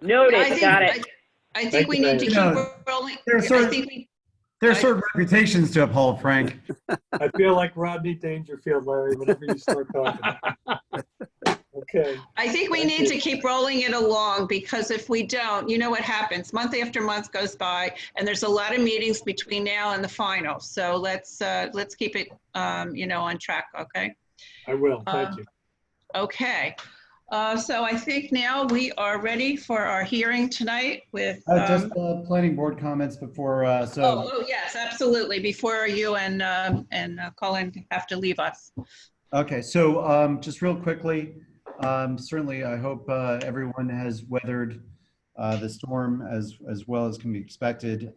Noted, got it. I think Thank we you, need to keep Mayor. rolling. There are I certain, think we, there are certain reputations to uphold, Frank. I feel like Rodney Dangerfield, Larry, whenever you start talking. Okay. I think we need to keep rolling it along because if we don't, you know what happens. Month after month goes by and there's a lot of meetings between now and the final. So let's keep it, on track, okay? I will. Thank you. Okay. So I think now we are ready for our hearing tonight with. Just planning board comments before, Oh, yes, absolutely. Before you and Colin have to leave us. Okay, so just real quickly, certainly I hope everyone has weathered the storm as well as can be expected.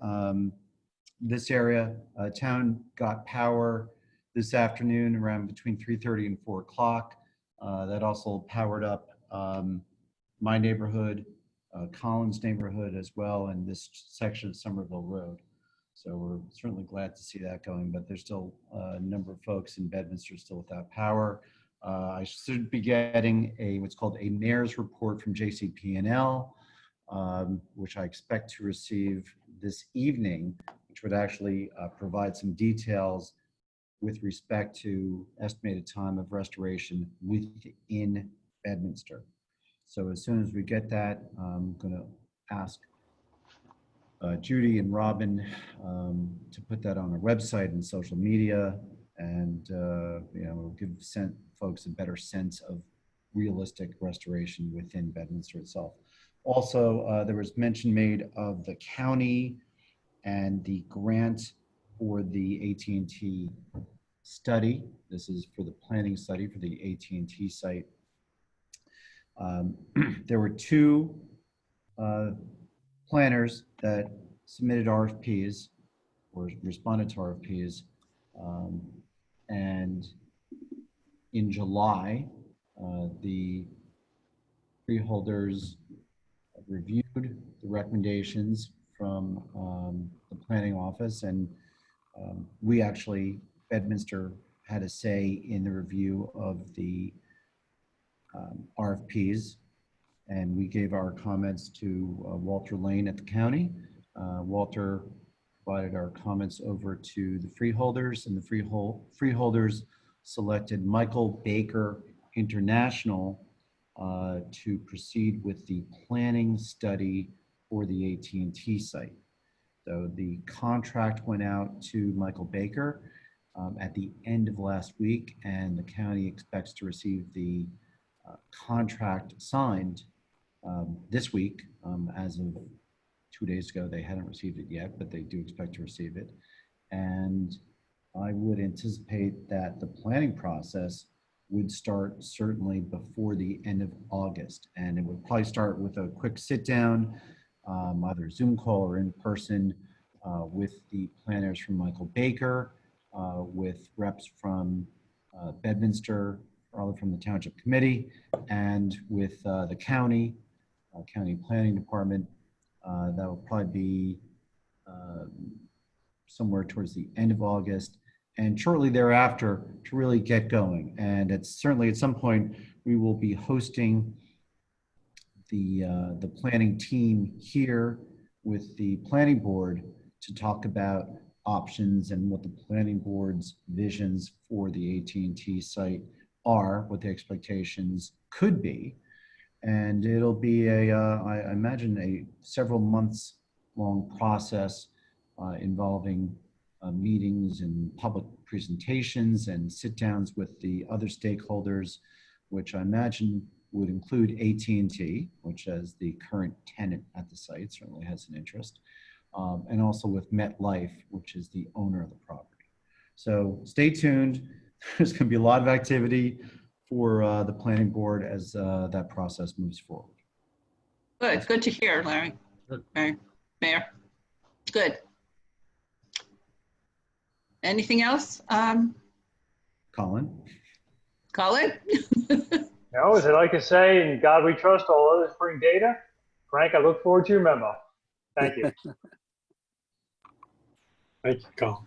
This area, town got power this afternoon around between 3:30 and 4 o'clock. That also powered up my neighborhood, Collins neighborhood as well, and this section of Somerville Road. So we're certainly glad to see that going, but there's still a number of folks in Bedminster still without power. I should be getting what's called a mayor's report from JCP&L, which I expect to receive this evening, which would actually provide some details with respect to estimated time of restoration within Bedminster. So as soon as we get that, I'm going to ask Judy and Robin to put that on our website and social media, and give folks a better sense of realistic restoration within Bedminster itself. Also, there was mention made of the county and the grant for the AT&T study. This is for the planning study for the AT&T site. There were two planners that submitted RFPs or responded to RFPs, and in July, the freeholders reviewed the recommendations from the planning office, and we actually, Bedminster, had a say in the review of the RFPs, and we gave our comments to Walter Lane at the county. Walter provided our comments over to the freeholders, and the freeholders selected Michael Baker International to proceed with the planning study for the AT&T site. So the contract went out to Michael Baker at the end of last week, and the county expects to receive the contract signed this week. As of 2 days ago, they hadn't received it yet, but they do expect to receive it. And I would anticipate that the planning process would start certainly before the end of August. And it would probably start with a quick sit down, either Zoom call or in person, with the planners from Michael Baker, with reps from Bedminster, probably from the Township Committee, and with the county planning department. That will probably be somewhere towards the end of August, and shortly thereafter to really get going. And it's certainly at some point we will be hosting the planning team here with the planning board to talk about options and what the planning board's visions for the AT&T site are, what the expectations could be. And it'll be I imagine a several months long process involving meetings and public presentations and sit downs with the other stakeholders, which I imagine would include AT&T, which as the current tenant at the site certainly has an interest, and also with MetLife, which is the owner of the property. So stay tuned. There's going to be a lot of activity for the planning board as that process moves forward. Good to hear, Larry. Good. Okay. Mayor. Good. Anything else? Colin? Colin? No, as I like to say, in God we trust, all others bring data. Frank, I look forward to your memo. Thank you. Thank you, Colin.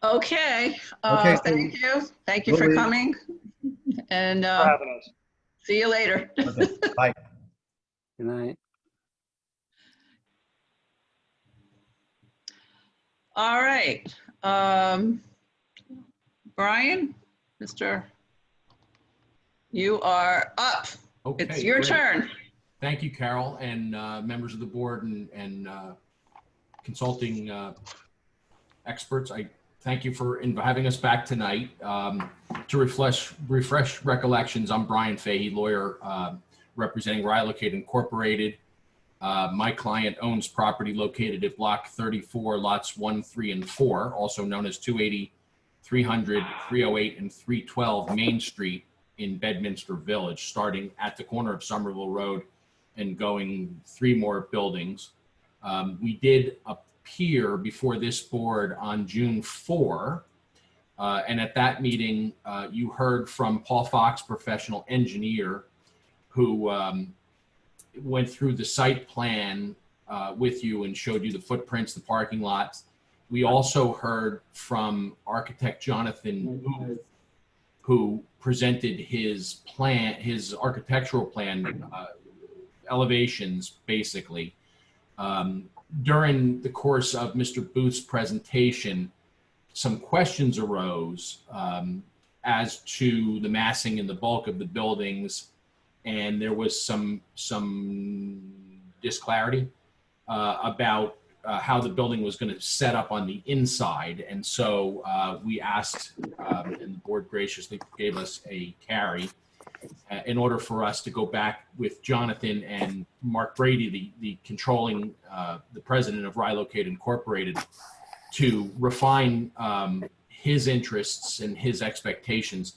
Okay. Okay, so thank you. Thank you for coming. And For having us. see you later. Okay, bye. Good night. All right. Brian, you are up. Okay, It's your great. turn. Thank you, Carol, and members of the board and consulting experts. I thank you for having us back tonight. To refresh recollections, I'm Brian Fahey, lawyer representing Rylocate Incorporated. My client owns property located at Block 34, lots 1, 3, and 4, also known as 280, 300, 308, and 312 Main Street in Bedminster Village, starting at the corner of Somerville Road and going 3 more buildings. We did appear before this board on June 4, and at that meeting, you heard from Paul Fox, professional engineer, who went through the site plan with you and showed you the footprints, the parking lots. We also heard from architect Jonathan Booth, who presented his plan, his architectural plan, elevations, basically. During the course of Mr. Booth's presentation, some questions arose as to the massing and the bulk of the buildings, and there was some disclarity about how the building was going to set up on the inside. And so we asked, and the board graciously gave us a carry in order for us to go back with Jonathan and Mark Brady, the controlling, the president of Rylocate Incorporated, to refine his interests and his expectations.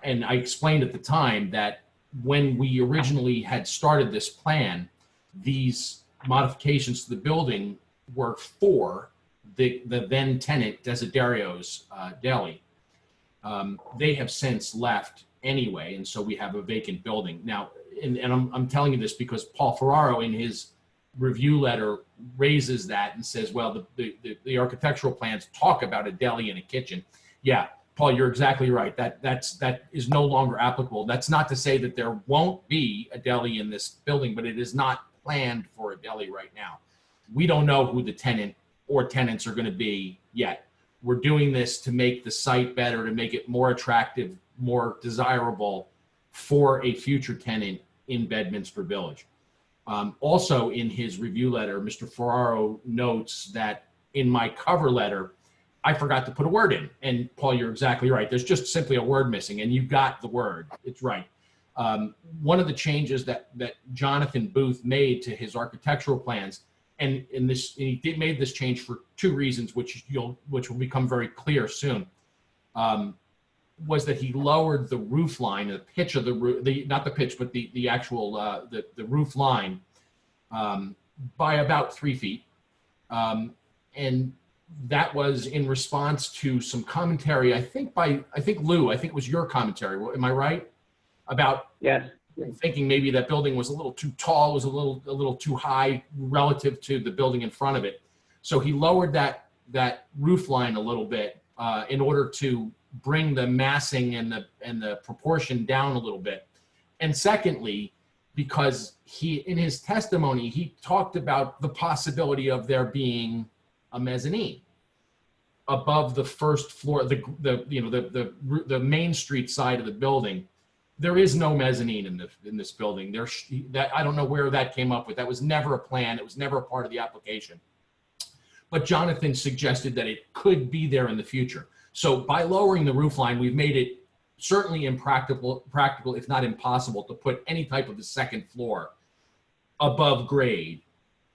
And I explained at the time that when we originally had started this plan, these modifications to the building were for the then tenant Desiderio's Deli. They have since left anyway, and so we have a vacant building. Now, and I'm telling you this because Paul Ferraro in his review letter raises that and says, well, the architectural plans talk about a deli and a kitchen. Yeah, Paul, you're exactly right. That is no longer applicable. That's not to say that there won't be a deli in this building, but it is not planned for a deli right now. We don't know who the tenant or tenants are going to be yet. We're doing this to make the site better, to make it more attractive, more desirable for a future tenant in Bedminster Village. Also in his review letter, Mr. Ferraro notes that in my cover letter, I forgot to put a word in. And Paul, you're exactly right. There's just simply a word missing, and you got the word. It's right. One of the changes that Jonathan Booth made to his architectural plans, and he made this change for two reasons, which will become very clear soon, was that he lowered the roof line, the pitch of the roof, not the pitch, but the actual the roof line by about 3 feet, and that was in response to some commentary, I think Lou, I think it was your commentary. Am I right? About Yes. Thinking maybe that building was a little too tall, was a little too high relative to the building in front of it. So he lowered that roof line a little bit in order to bring the massing and the proportion down a little bit. And secondly, because in his testimony, he talked about the possibility of there being a mezzanine above the first floor, the Main Street side of the building. There is no mezzanine in this building. I don't know where that came up with. That was never a plan. It was never a part of the application. But Jonathan suggested that it could be there in the future. So by lowering the roof line, we've made it certainly impractical, if not impossible, to put any type of the second floor above grade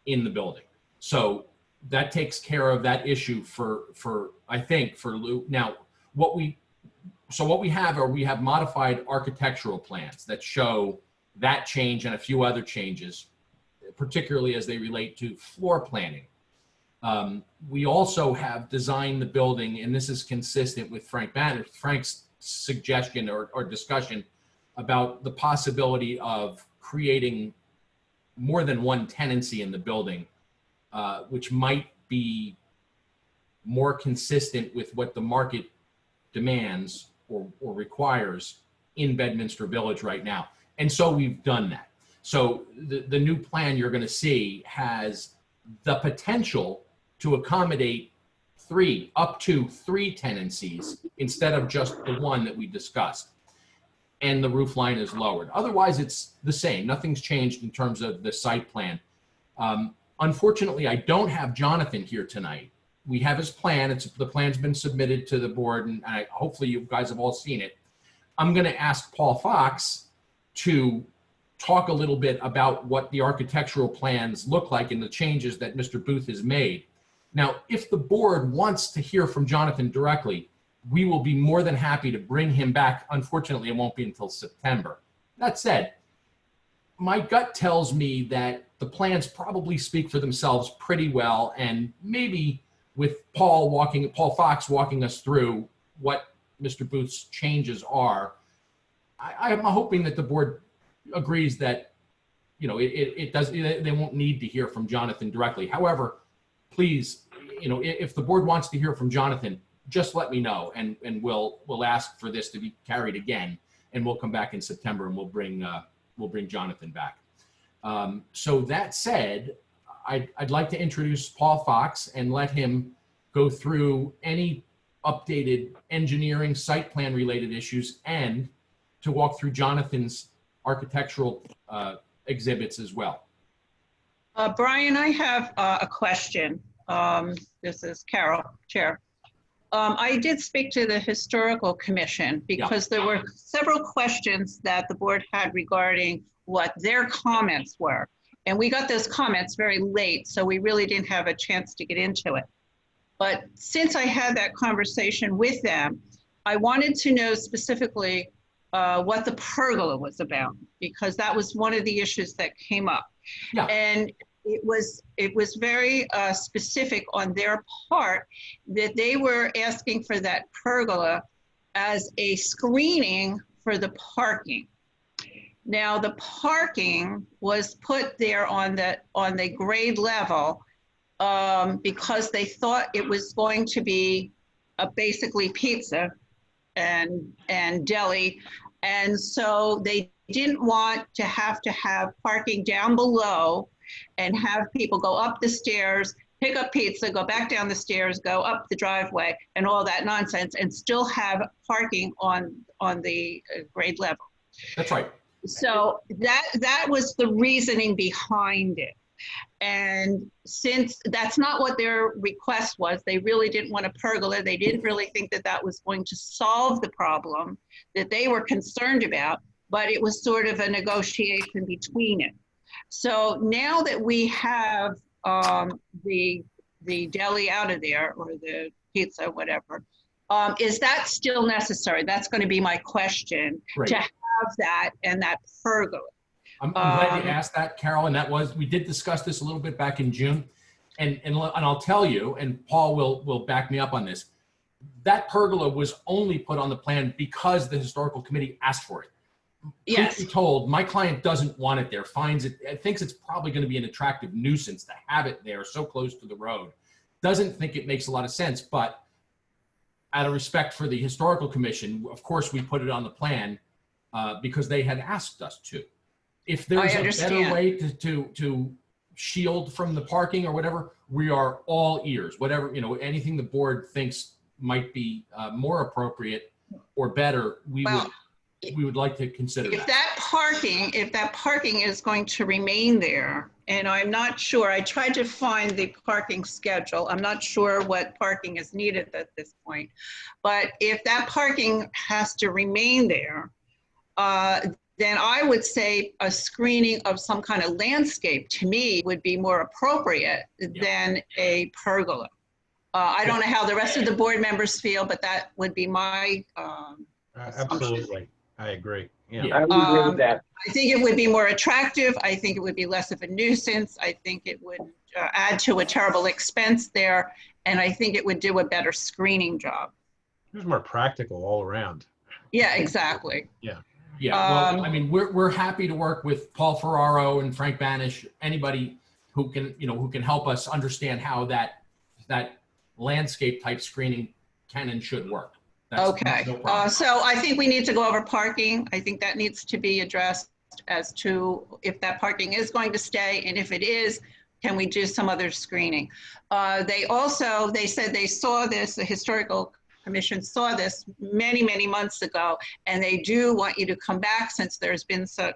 in the building. So that takes care of that issue for Lou. Now, what we have modified architectural plans that show that change and a few other changes, particularly as they relate to floor planning. We also have designed the building, and this is consistent with Frank's suggestion or discussion about the possibility of creating more than one tenancy in the building, which might be more consistent with what the market demands or requires in Bedminster Village right now. And so we've done that. So the new plan you're going to see has the potential to accommodate up to three tenancies instead of just the one that we discussed. And the roof line is lowered. Otherwise, it's the same. Nothing's changed in terms of the site plan. Unfortunately, I don't have Jonathan here tonight. We have his plan. The plan's been submitted to the board, and hopefully you guys have all seen it. I'm going to ask Paul Fox to talk a little bit about what the architectural plans look like and the changes that Mr. Booth has made. Now, if the board wants to hear from Jonathan directly, we will be more than happy to bring him back. Unfortunately, it won't be until September. That said, my gut tells me that the plans probably speak for themselves pretty well, and maybe with Paul Fox walking us through what Mr. Booth's changes are, I'm hoping that the board agrees that, they won't need to hear from Jonathan directly. However, please, if the board wants to hear from Jonathan, just let me know, and we'll ask for this to be carried again, and we'll come back in September and we'll bring Jonathan back. So that said, I'd like to introduce Paul Fox and let him go through any updated engineering site plan related issues and to walk through Jonathan's architectural exhibits as well. Brian, I have a question. This is Carol, Chair. I did speak to the Historical Commission because there were several questions that the board had regarding what their comments were. And we got those comments very late, so we really didn't have a chance to get into it. But since I had that conversation with them, I wanted to know specifically what the pergola was about, because that was one of the issues that came up. Yeah. And it was very specific on their part that they were asking for that pergola as a screening for the parking. Now, the parking was put there on the grade level because they thought it was going to be basically pizza and deli. And so they didn't want to have parking down below and have people go up the stairs, pick up pizza, go back down the stairs, go up the driveway, and all that nonsense, and still have parking on the grade level. That's right. So that was the reasoning behind it. And since that's not what their request was, they really didn't want a pergola. They didn't really think that that was going to solve the problem that they were concerned about, but it was sort of a negotiation between it. So now that we have the deli out of there, or the pizza, whatever, is that still necessary? That's going to be my question. Right. To have that and that pergola. I'm glad you asked that, Carol, and we did discuss this a little bit back in June, and I'll tell you, and Paul will back me up on this, that pergola was only put on the plan because the historical committee asked for it. Yes. Truth be told, my client doesn't want it there, thinks it's probably going to be an attractive nuisance to have it there so close to the road. Doesn't think it makes a lot of sense, but out of respect for the historical commission, of course, we put it on the plan because they had asked us to. If there's a better way to shield from the parking or whatever, we are all ears. Whatever, anything the board thinks might be more appropriate or better, we would like to consider if that parking is going to remain there, and I'm not sure, I tried to find the parking schedule. I'm not sure what parking is needed at this point, but if that parking has to remain there, then I would say a screening of some kind of landscape to me would be more appropriate than a pergola. I don't know how the rest of the board members feel, but that would be my Absolutely. I agree. Yeah. I would agree with that. I think it would be more attractive. I think it would be less of a nuisance. I think it would add to a terrible expense there. And I think it would do a better screening job. It was more practical all around. Yeah, exactly. Yeah. Yeah, well, I mean, we're happy to work with Paul Ferraro and Frank Banish, anybody who can help us understand how that landscape type screening can and should work. Okay, so I think we need to go over parking. I think that needs to be addressed as to if that parking is going to stay, and if it is, can we do some other screening? They said they saw this, the historical commission saw this many, many months ago, and they do want you to come back since there's been so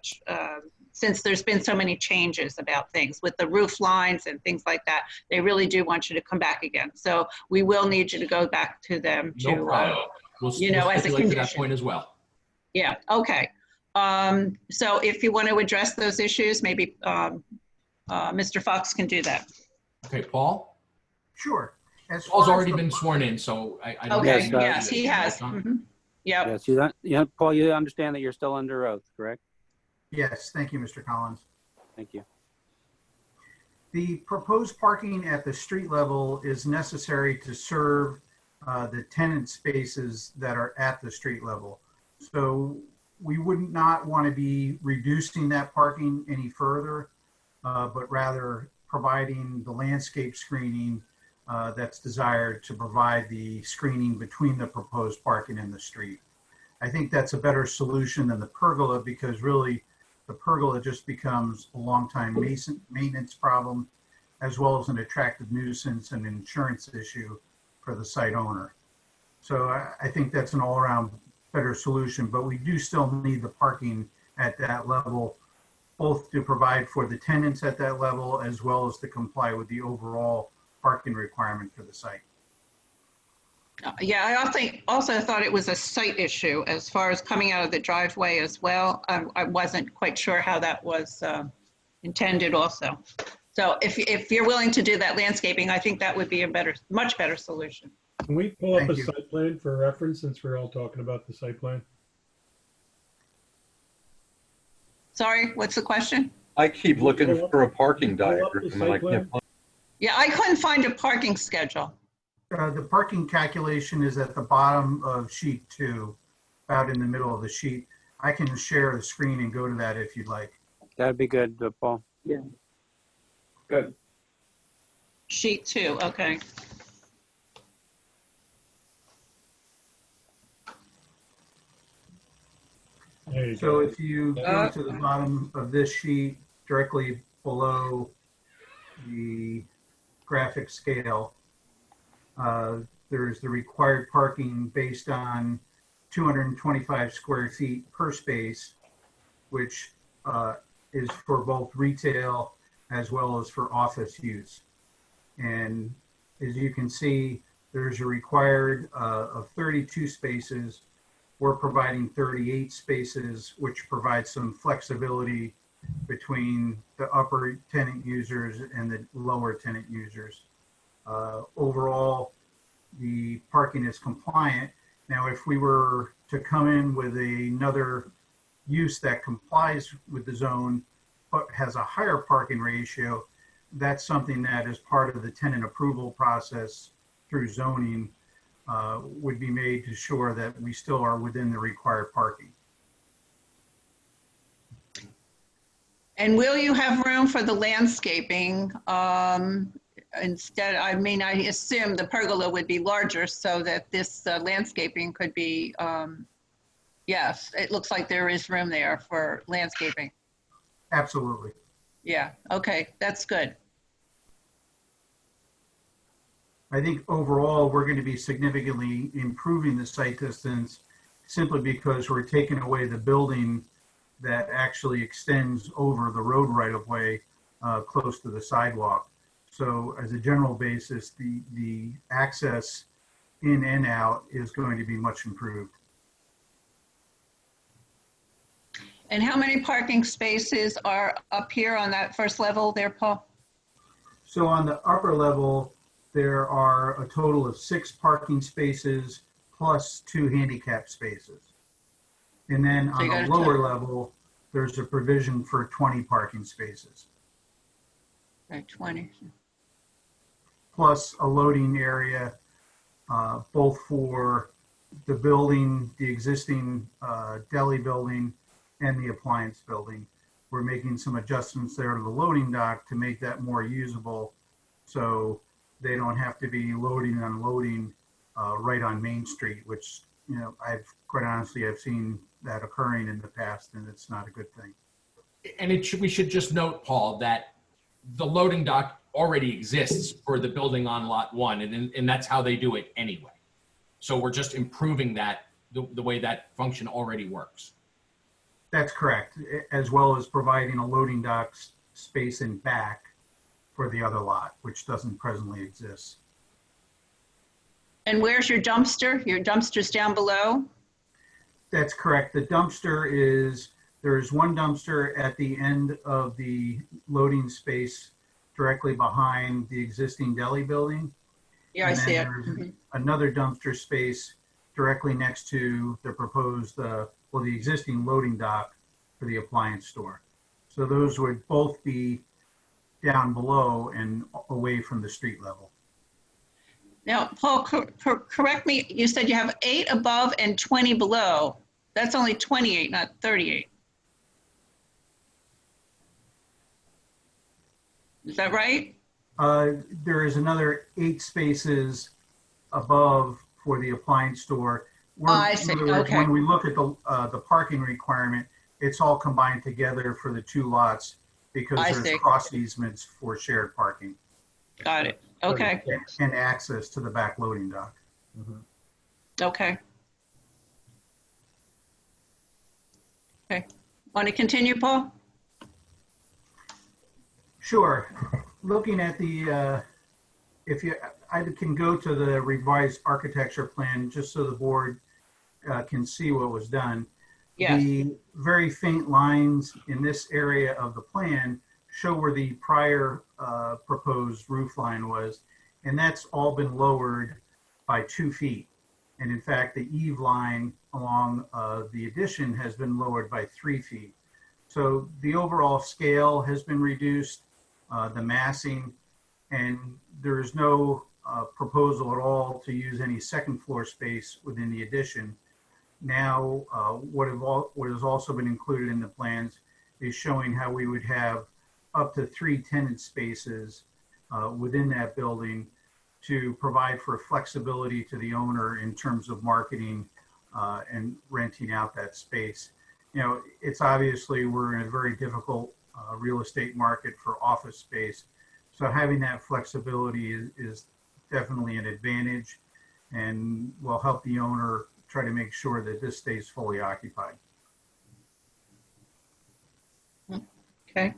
many changes about things with the roof lines and things like that. They really do want you to come back again. So we will need you to go back to them No problem. We'll as a stipulate condition. to that point as well. Yeah, okay. So if you want to address those issues, maybe Mr. Fox can do that. Okay, Paul? Sure. Paul's already been sworn in, so I don't. Okay, yes, he has. Yeah. Yes, Paul, you understand that you're still under oath, correct? Yes, thank you, Mr. Collins. Thank you. The proposed parking at the street level is necessary to serve the tenant spaces that are at the street level. So we would not want to be reducing that parking any further, but rather providing the landscape screening that's desired to provide the screening between the proposed parking and the street. I think that's a better solution than the pergola, because really the pergola just becomes a long-time maintenance problem, as well as an attractive nuisance and insurance issue for the site owner. So I think that's an all-around better solution, but we do still need the parking at that level, both to provide for the tenants at that level, as well as to comply with the overall parking requirement for the site. Yeah, I also thought it was a site issue as far as coming out of the driveway as well. I wasn't quite sure how that was intended also. So if you're willing to do that landscaping, I think that would be a much better solution. Can we pull up Thank a you. site plan for reference, since we're all talking about the site plan? Sorry, what's the question? I keep looking for a parking Pull up diagram the and site I can't plan. find. Yeah, I couldn't find a parking schedule. The parking calculation is at the bottom of sheet 2, about in the middle of the sheet. I can share the screen and go to that if you'd like. That'd be good, Paul. Yeah. Good. Sheet 2, okay. There you So go. if you go to the bottom of this sheet, directly below the graphic scale, there's the required parking based on 225 square feet per space, which is for both retail as well as for office use. And as you can see, there's a required of 32 spaces. We're providing 38 spaces, which provides some flexibility between the upper tenant users and the lower tenant users. Overall, the parking is compliant. Now, if we were to come in with another use that complies with the zone, but has a higher parking ratio, that's something that is part of the tenant approval process through zoning would be made to ensure that we still are within the required parking. And will you have room for the landscaping? Instead, I mean, I assume the pergola would be larger so that this landscaping could be, yes, it looks like there is room there for landscaping. Absolutely. Yeah, okay, that's good. I think overall, we're going to be significantly improving the site distance simply because we're taking away the building that actually extends over the road right of way close to the sidewalk. So as a general basis, the access in and out is going to be much improved. And how many parking spaces are up here on that first level there, Paul? So on the upper level, there are a total of 6 parking spaces plus 2 handicap spaces. And then on the lower level, there's a provision for 20 parking spaces. Right, 20. Plus a loading area, both for the building, the existing deli building, and the appliance building. We're making some adjustments there to the loading dock to make that more usable, so they don't have to be loading and unloading right on Main Street, which, you know, quite honestly, I've seen that occurring in the past, and it's not a good thing. And we should just note, Paul, that the loading dock already exists for the building on lot 1, and that's how they do it anyway. So we're just improving that, the way that function already works. That's correct, as well as providing a loading dock space in back for the other lot, which doesn't presently exist. And where's your dumpster? Your dumpster's down below? That's correct. The dumpster there's one dumpster at the end of the loading space directly behind the existing deli building. Yeah, I see it. There's another dumpster space directly next to the proposed, the existing loading dock for the appliance store. So those would both be down below and away from the street level. Now, Paul, correct me, you said you have 8 above and 20 below. That's only 28, not 38. Is that right? There is another 8 spaces above for the appliance store. I see, okay. When we look at the parking requirement, it's all combined together for the 2 lots because there's cross easements for shared parking. Got it, okay. And access to the back loading dock. Okay. Okay, want to continue, Paul? Sure. Looking at I can go to the revised architecture plan just so the board can see what was done. Yes. The very faint lines in this area of the plan show where the prior proposed roof line was, and that's all been lowered by 2 feet. And in fact, the eave line along the addition has been lowered by 3 feet. So the overall scale has been reduced, the massing, and there is no proposal at all to use any second floor space within the addition. Now, what has also been included in the plans is showing how we would have up to 3 tenant spaces within that building to provide for flexibility to the owner in terms of marketing and renting out that space. You know, it's obviously we're in a very difficult real estate market for office space. So having that flexibility is definitely an advantage and will help the owner try to make sure that this stays fully occupied. Okay.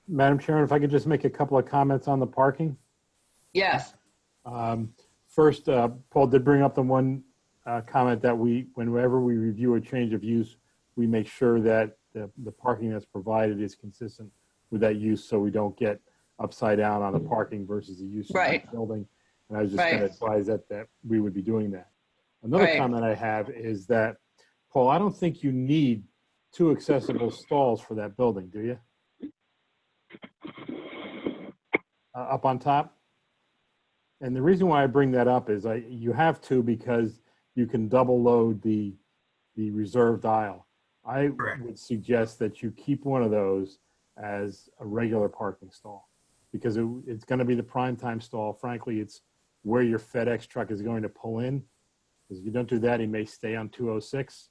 Madam Chairman, if I could just make a couple of comments on the parking. Yes. First, Paul did bring up the one comment that whenever we review a change of use, we make sure that the parking that's provided is consistent with that use, so we don't get upside down on the parking versus the use of the building. And I was just going to advise that we would be doing that. Another comment I have is that, Paul, I don't think you need 2 accessible stalls for that building, do you? Up on top? And the reason why I bring that up is you have to because you can double load the reserved aisle. I would suggest that you keep one of those as a regular parking stall because it's going to be the prime time stall. Frankly, it's where your FedEx truck is going to pull in. Because if you don't do that, he may stay on 206.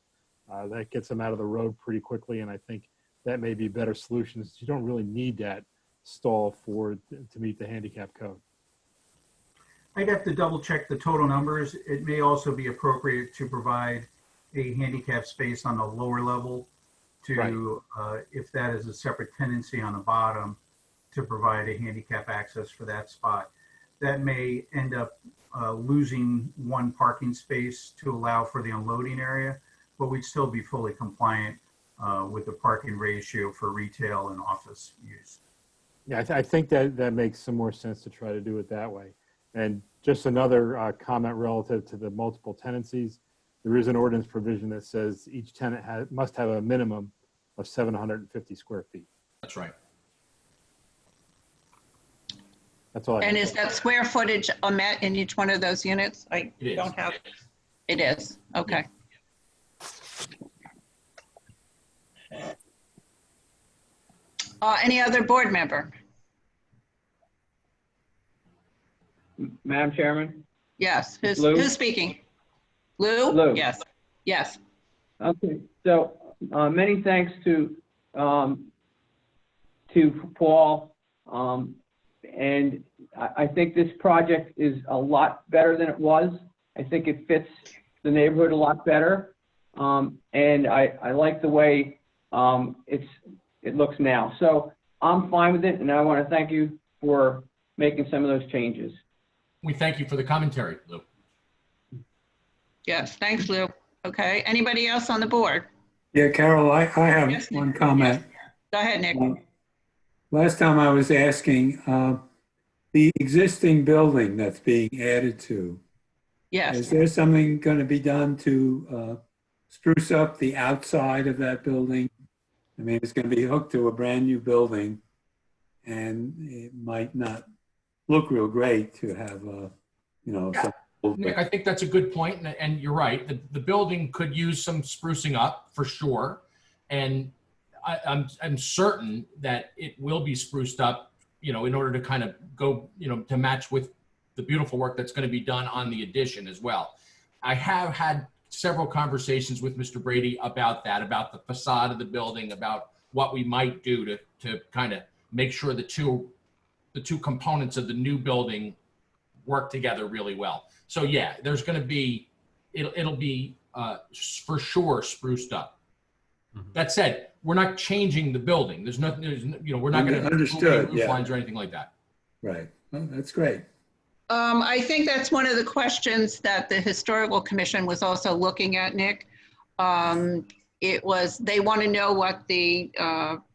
That gets him out of the road pretty quickly, and I think that may be a better solution. You don't really need that stall to meet the handicap code. I'd have to double check the total numbers. It may also be appropriate to provide a handicap space on the lower level to, if that is a separate tenancy on the bottom, to provide a handicap access for that spot. That may end up losing 1 parking space to allow for the unloading area, but we'd still be fully compliant with the parking ratio for retail and office use. Yeah, I think that makes some more sense to try to do it that way. And just another comment relative to the multiple tenancies. There is an ordinance provision that says each tenant must have a minimum of 750 square feet. That's right. That's all. And is that square footage met in each one of those units? I don't have. It is. Okay. Any other board member? Madam Chairman? Yes. Lou? Who's speaking? Lou? Lou. Yes. Yes. Okay, so many thanks to Paul. And I think this project is a lot better than it was. I think it fits the neighborhood a lot better. And I like the way it looks now. So I'm fine with it, and I want to thank you for making some of those changes. We thank you for the commentary, Lou. Yes, thanks, Lou. Okay, anybody else on the board? Yeah, Carol, I have one comment. Go ahead, Nick. Last time I was asking, the existing building that's being added to, yes, is there something going to be done to spruce up the outside of that building? I mean, it's going to be hooked to a brand new building, and it might not look real great to have, some Nick, I think that's a good point, and you're right. The building could use some sprucing up for sure, and I'm certain that it will be spruced up, in order to kind of go, to match with the beautiful work that's going to be done on the addition as well. I have had several conversations with Mr. Brady about that, about the facade of the building, about what we might do to kind of make sure the two components of the new building work together really well. So yeah, there's going to be, it'll be for sure spruced up. Mm-hmm. That said, we're not changing the building. There's nothing, we're not going to understood roof lines or anything like that. Right. Well, that's great. I think that's one of the questions that the Historical Commission was also looking at, Nick. They want to know what the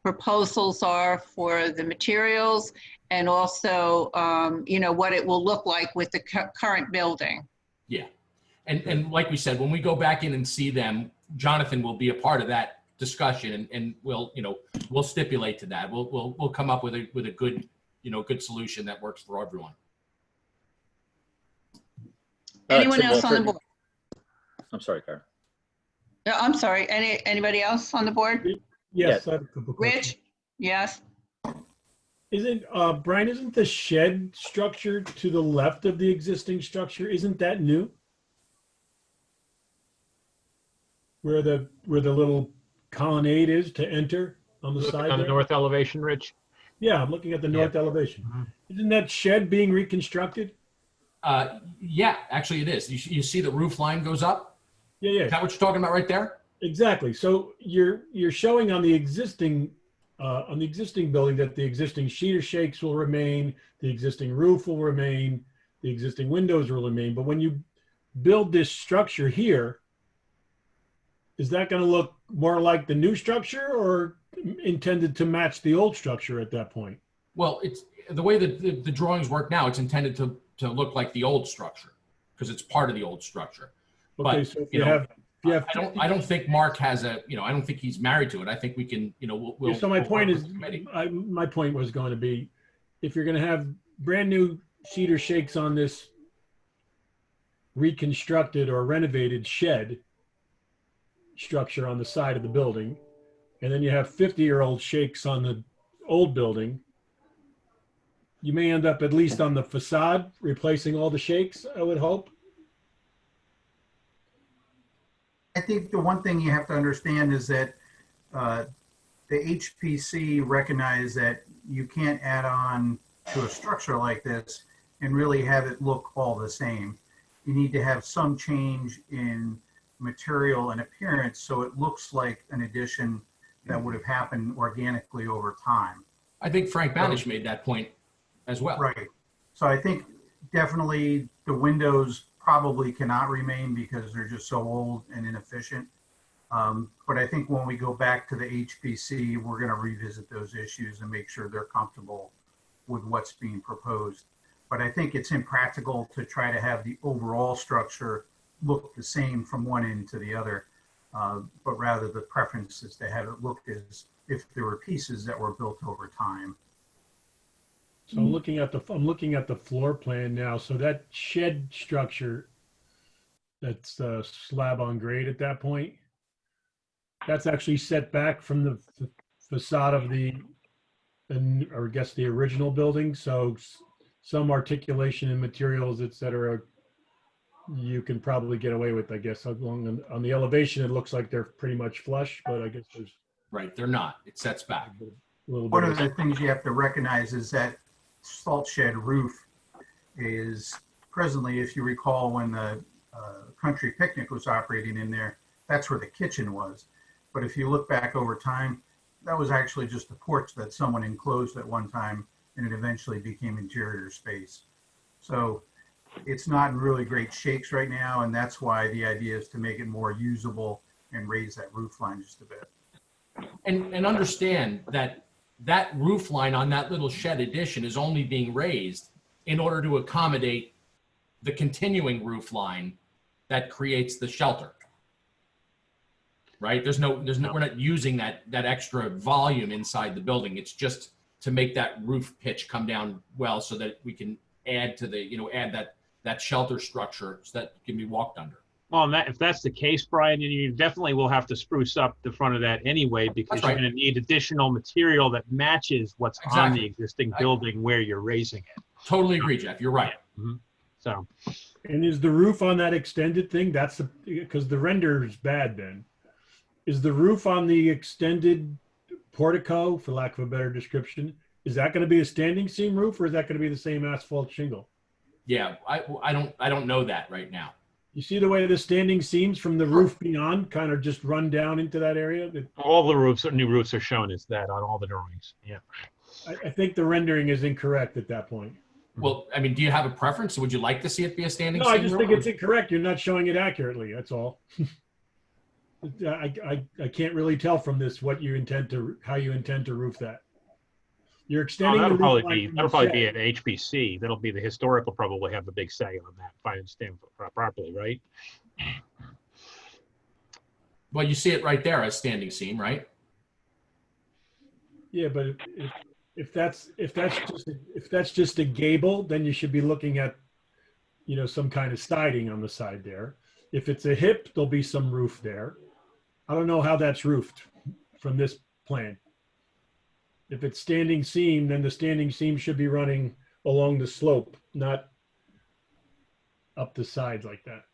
proposals are for the materials and also, what it will look like with the current building. Yeah. And like we said, when we go back in and see them, Jonathan will be a part of that discussion and we'll stipulate to that. We'll come up with a good, good solution that works for everyone. Anyone Tim else on the Wilford. board? I'm sorry, Karen. No, I'm sorry. Anybody else on the board? Yes, I have a couple questions. Rich? Yes. Isn't, Brian, isn't the shed structure to the left of the existing structure, isn't that new? Where the little colonnade is to enter on the Looking side on the there? north elevation, Rich? Yeah, I'm looking at the north elevation. Isn't that shed being reconstructed? Yeah, actually it is. You see the roof line goes up? Yeah. Is that what you're talking about right there? Exactly. So you're showing on the existing building that the existing sheeter shakes will remain, the existing roof will remain, the existing windows will remain. But when you build this structure here, is that going to look more like the new structure or intended to match the old structure at that point? Well, it's the way that the drawings work now, it's intended to look like the old structure because it's part of the old structure. Okay, But, so if you you know, have, I don't think Mark has I don't think he's married to it. I think we can, we'll. So my we'll point work is, with the committee. my point was going to be, if you're going to have brand new cedar shakes on this reconstructed or renovated shed structure on the side of the building, and then you have 50-year-old shakes on the old building, you may end up, at least on the facade, replacing all the shakes, I would hope. I think the one thing you have to understand is that the HPC recognize that you can't add on to a structure like this and really have it look all the same. You need to have some change in material and appearance so it looks like an addition that would have happened organically over time. I think Frank Banish made that point as well. Right. So I think definitely the windows probably cannot remain because they're just so old and inefficient. But I think when we go back to the HPC, we're going to revisit those issues and make sure they're comfortable with what's being proposed. But I think it's impractical to try to have the overall structure look the same from one end to the other, but rather the preference is to have it look as if there were pieces that were built over time. So I'm looking at the floor plan now. So that shed structure, that's slab on grade at that point, that's actually set back from the facade of the original building. So some articulation in materials, et cetera, you can probably get away with, I guess. On the elevation, it looks like they're pretty much flush, but I guess there's Right, they're not. It sets back. a little bit One of the things you have to recognize is that salt shed roof is presently, if you recall, when the Country Picnic was operating in there, that's where the kitchen was. But if you look back over time, that was actually just a porch that someone enclosed at one time, and it eventually became interior space. So it's not in really great shakes right now, and that's why the idea is to make it more usable and raise that roof line just a bit. And understand that that roof line on that little shed addition is only being raised in order to accommodate the continuing roof line that creates the shelter. Right? We're not using that extra volume inside the building. It's just to make that roof pitch come down well so that we can add to add that shelter structure so that it can be walked under. Well, and if that's the case, Brian, then you definitely will have to spruce up the front of that anyway, because That's right. you're going to need additional material that matches what's on Exactly. the existing building where you're raising it. Totally agree, Jeff. You're right. So, And is the roof on that extended thing? That's because the render is bad then. Is the roof on the extended portico, for lack of a better description, is that going to be a standing seam roof or is that going to be the same asphalt shingle? Yeah, I don't know that right now. You see the way the standing seams from the roof beyond kind of just run down into that area? all the new roofs are shown as that on all the drawings. Yeah. I think the rendering is incorrect at that point. Well, I mean, do you have a preference? Would you like to see it be a standing No, I seam just roof? think it's incorrect. You're not showing it accurately. That's all. I can't really tell from this how you intend to roof that. You're extending the That'll roof probably line be from that'll the probably be shed. at HPC. That'll be the historical probably have a big say on that if I understand properly, right? Well, you see it right there as standing seam, right? Yeah, but if that's just a gable, then you should be looking at some kind of siding on the side there. If it's a hip, there'll be some roof there. I don't know how that's roofed from this plan. If it's standing seam, then the standing seam should be running along the slope, not up the sides like that.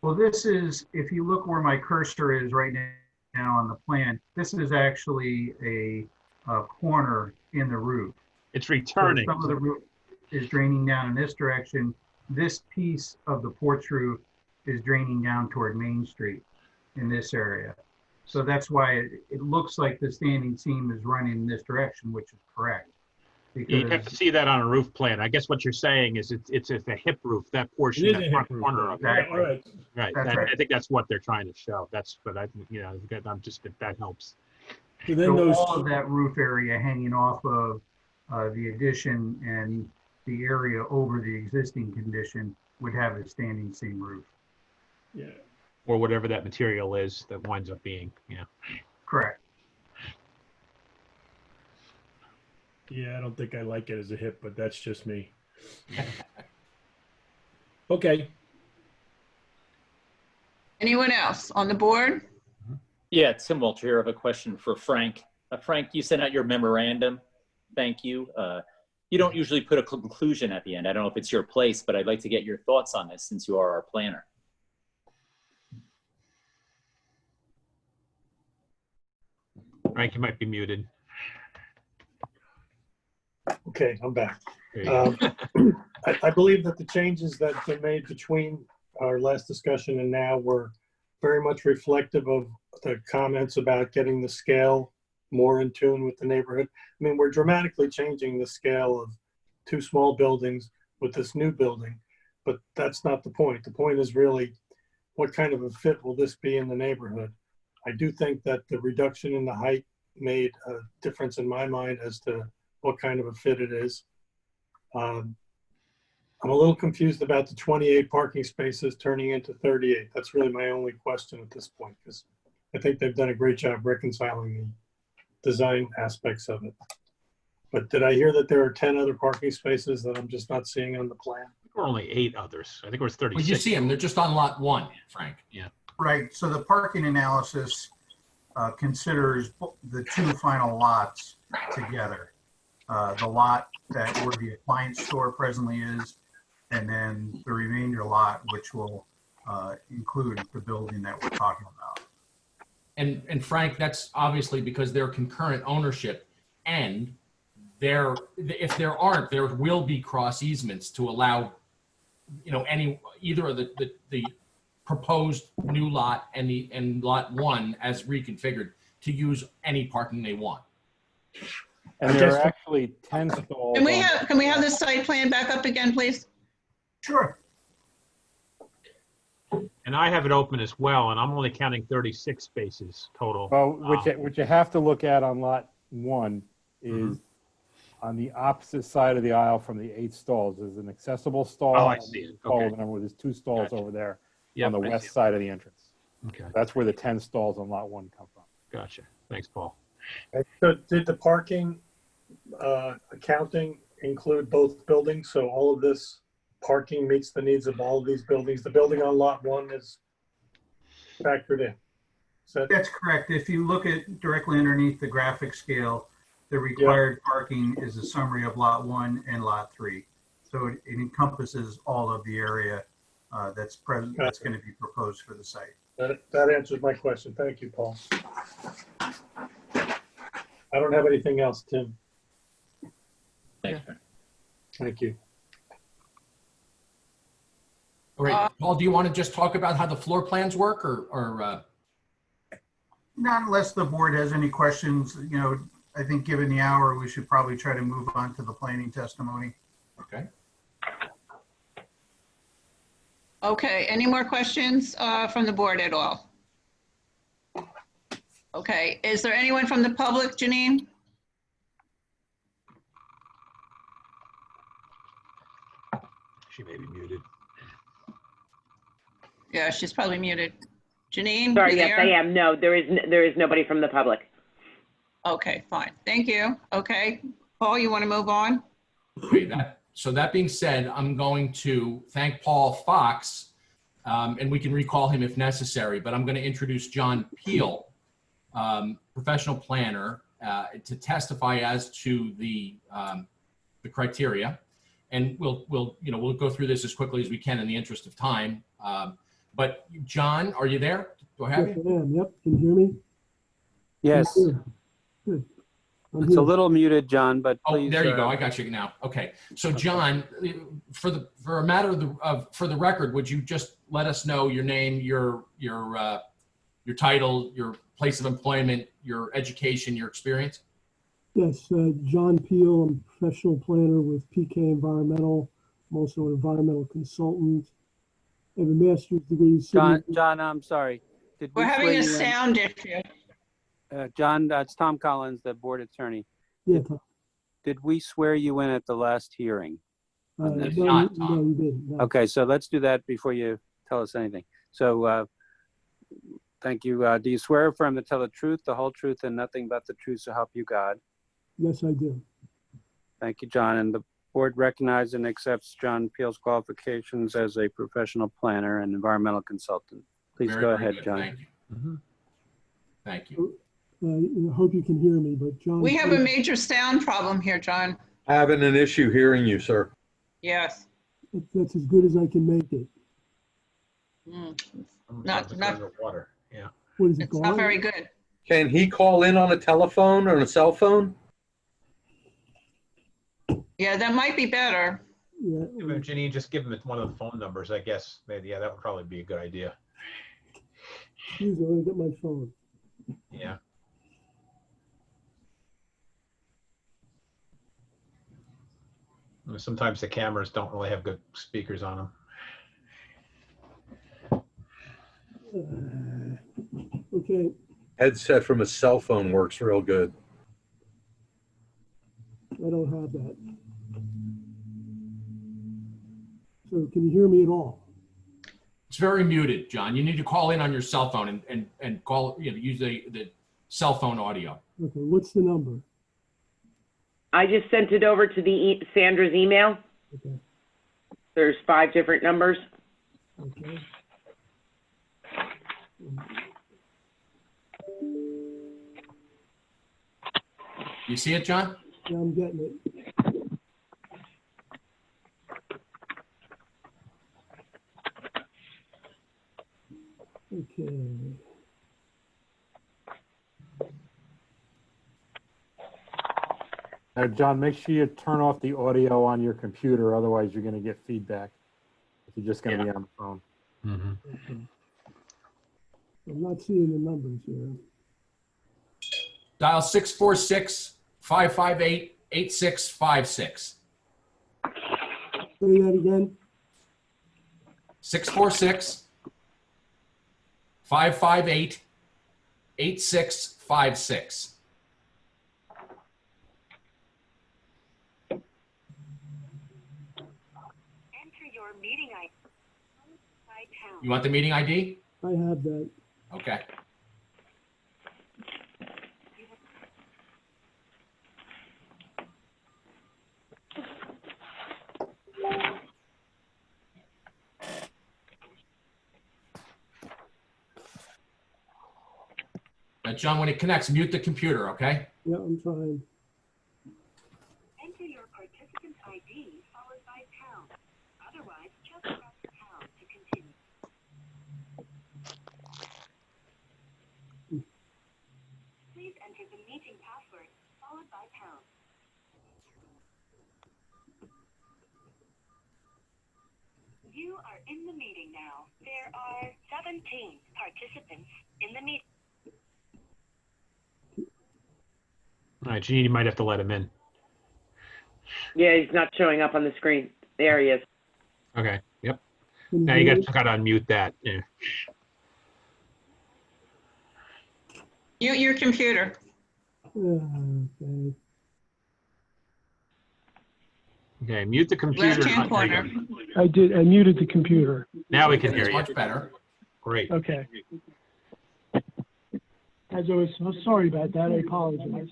Well, this is, if you look where my cursor is right now on the plan, this is actually a corner in the roof. It's So returning. some of the roof is draining down in this direction. This piece of the porch roof is draining down toward Main Street in this area. So that's why it looks like the standing seam is running in this direction, which is correct. You have to see that on a roof plan. I guess what you're saying is it's a hip roof, that portion, It is that a hip front roof, corner of it. yeah, all right. Right. That's right. I think that's what they're trying to show. But I'm just, if that helps. So then So those, all of that roof area hanging off of the addition and the area over the existing condition would have a standing seam roof. yeah. Or whatever that material is that winds up being, Correct. Yeah, I don't think I like it as a hip, but that's just me. Okay. Anyone else on the board? Yeah, Tim Walter here. I have a question for Frank. Frank, you sent out your memorandum. Thank you. You don't usually put a conclusion at the end. I don't know if it's your place, but I'd like to get your thoughts on this since you are our planner. Frank, you might be muted. Okay, I'm back. There you go. I believe that the changes that they made between our last discussion and now were very much reflective of the comments about getting the scale more in tune with the neighborhood. I mean, we're dramatically changing the scale of two small buildings with this new building, but that's not the point. The point is really what kind of a fit will this be in the neighborhood? I do think that the reduction in the height made a difference in my mind as to what kind of a fit it is. I'm a little confused about the 28 parking spaces turning into 38. That's really my only question at this point, because I think they've done a great job reconciling the design aspects of it. But did I hear that there are 10 other parking spaces that I'm just not seeing on the plan? There were only 8 others. I think it was 36. Well, you see them, they're just on lot 1, Frank. Yeah. Right, so the parking analysis considers the two final lots together. The lot that where the appliance store presently is, and then the remainder lot, which will include the building that we're talking about. And Frank, that's obviously because they're concurrent ownership, and if there aren't, there will be cross easements to allow, either of the proposed new lot and lot 1 as reconfigured to use any parking they want. And there are actually 10 stalls. Can we have this site plan back up again, please? Sure. And I have it open as well, and I'm only counting 36 spaces total. Well, what you have to look at on lot 1 is on the opposite side of the aisle from the 8 stalls. There's an accessible stall. Oh, I see it. Okay. Remember, there's 2 stalls over there Yep, on the I west see it. side of the entrance. Okay. That's where the 10 stalls on lot 1 come from. Gotcha. Thanks, Paul. So did the parking accounting include both buildings? So all of this parking meets the needs of all of these buildings? The building on lot 1 is factored in? That's correct. If you look at directly underneath the graphic scale, the required parking is a summary of lot 1 and lot 3. So it encompasses all of the area that's present, that's going to be proposed for the site. That answers my question. Thank you, Paul. I don't have anything else, Tim. Thank you. Thank you. All right, Paul, do you want to just talk about how the floor plans work or Not unless the board has any questions. I think given the hour, we should probably try to move on to the planning testimony. Okay. Okay, any more questions from the board at all? Okay, is there anyone from the public, Janine? She may be muted. Yeah, she's probably muted. Janine? Sorry, you yes, there? I am. No, there is nobody from the public. Okay, fine. Thank you. Okay. Paul, you want to move on? okay, that So that being said, I'm going to thank Paul Fox, and we can recall him if necessary, but I'm going to introduce John Peel, professional planner, to testify as to the criteria. And we'll go through this as quickly as we can in the interest of time. But John, are you there? Do I have Yes, you? I am. Yep. Can you hear me? Yes. I'm here. Good. I'm It's a here. little muted, John, but Oh, please. there you go. I got you now. Okay. So John, for a matter of for the record, would you just let us know your name, your title, your place of employment, your education, your experience? Yes, John Peel. I'm a professional planner with PK Environmental. I'm also an environmental consultant. I have a master's degree. John, I'm sorry. Did we We're having swear a you in? sound issue. John, it's Tom Collins, the board attorney. Yeah, Did we swear you in at the last hearing? no, you didn't. No. Okay, so let's do that before you tell us anything. So thank you. Do you swear or affirm to tell the truth, the whole truth, and nothing but the truth, so help you God? Yes, I do. Thank you, John. And the board recognizes and accepts John Peel's qualifications as a professional planner and environmental consultant. Please Very, go very ahead, good. John. Thank you. Thank you. I hope you can hear me, but John. We have a major sound problem here, John. Having an issue hearing you, sir. Yes. That's as good as I can make it. Not water. Yeah. What is it it's called? not very good. Can he call in on a telephone or a cell phone? Yeah, that might be better. Yeah. Janine, just give him one of the phone numbers, I guess. Maybe, yeah, that would probably be a good idea. Excuse me, I'm gonna get my phone. Yeah. Sometimes the cameras don't really have good speakers on them. Okay. Headset from a cell phone works real good. I don't have that. So can you hear me at all? It's very muted, John. You need to call in on your cell phone and call, use the cell phone audio. Okay, what's the number? I just sent it over to Sandra's email. Okay. There's 5 different numbers. Okay. You see it, John? Yeah, I'm getting it. Okay. John, make sure you turn off the audio on your computer, otherwise you're going to get feedback if you're just going to be on the phone. Okay. I'm not seeing the numbers here. Dial 646-558-8656. Say that again. 646-558-8656. You want the meeting ID? I have that. Okay. John, when it connects, mute the computer, okay? Yeah, I'm trying. Enter your participant ID followed by pound. Otherwise, just press pound to continue. Please enter the meeting password followed by pound. You are in the meeting now. There are 17 participants in the meeting. All right, Janine, you might have to let him in. Yeah, he's not showing up on the screen. There he is. Okay, yep. Now you got to unmute that. Yeah. Mute your computer. Okay. Okay, mute the computer. Left-hand corner. I did. I muted the computer. Now we can hear It's you. much better. Great. Okay. As always, so sorry about that. I apologize.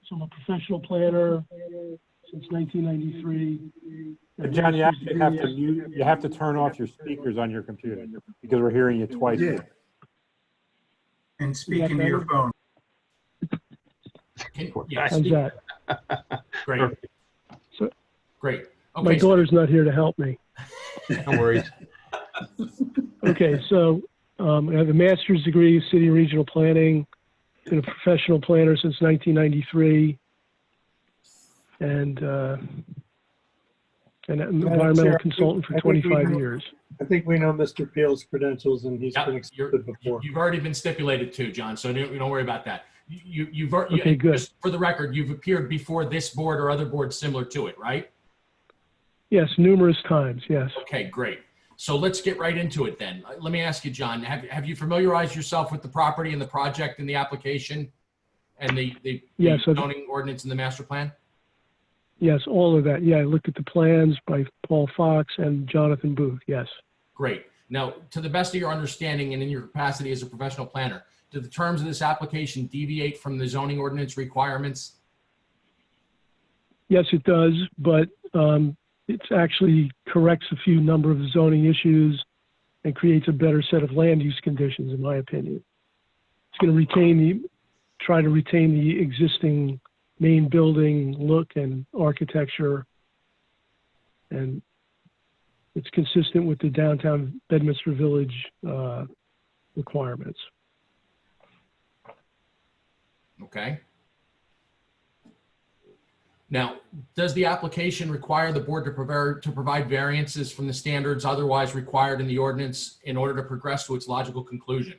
So I'm a professional planner since 1993. John, you actually have to mute, you have to turn off your speakers on your computer because we're hearing you twice. Yeah. And speak into your phone. Yes. How's that? Great. So, Great. my Okay. daughter's not here to help me. No worries. Okay, so I have a master's degree in city and regional planning. Been a professional planner since 1993, and an environmental Chair, consultant for I think we 25 know- years. I think we know Mr. Peel's credentials and he's Yeah, been accepted before. You've already been stipulated to, John, so don't worry about that. Okay, good. Just for the record, you've appeared before this board or other boards similar to it, right? Yes, numerous times, yes. Okay, great. So let's get right into it then. Let me ask you, John, have you familiarized yourself with the property and the project and the application and the Yes, zoning ordinance and the master plan? Yes, all of that. Yeah, I looked at the plans by Paul Fox and Jonathan Booth, yes. Great. Now, to the best of your understanding and in your capacity as a professional planner, do the terms of this application deviate from the zoning ordinance requirements? Yes, it does, but it's actually corrects a few number of zoning issues and creates a better set of land use conditions, in my opinion. It's going to try to retain the existing main building look and architecture, and it's consistent with the downtown Bedminster Village requirements. Okay. Now, does the application require the board to provide variances from the standards otherwise required in the ordinance in order to progress to its logical conclusion?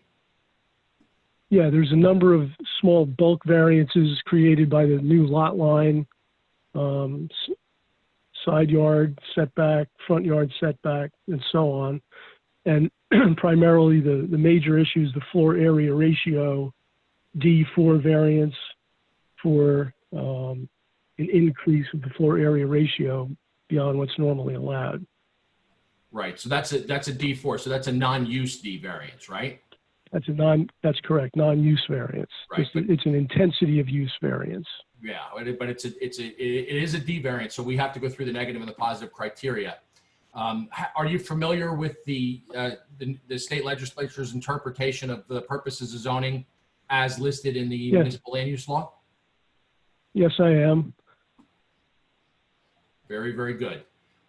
Yeah, there's a number of small bulk variances created by the new lot line, side yard setback, front yard setback, and so on. And primarily the major issue is the floor area ratio, D4 variance for an increase of the floor area ratio beyond what's normally allowed. Right. So that's a D4. So that's a non-use D variance, right? That's correct, non-use variance. Right, It's an intensity of use variance. Yeah, but it is a D variance, so we have to go through the negative and the positive criteria. Are you familiar with the state legislature's interpretation of the purposes of zoning as listed in the municipal land use law? Yes, I am. Very, very good.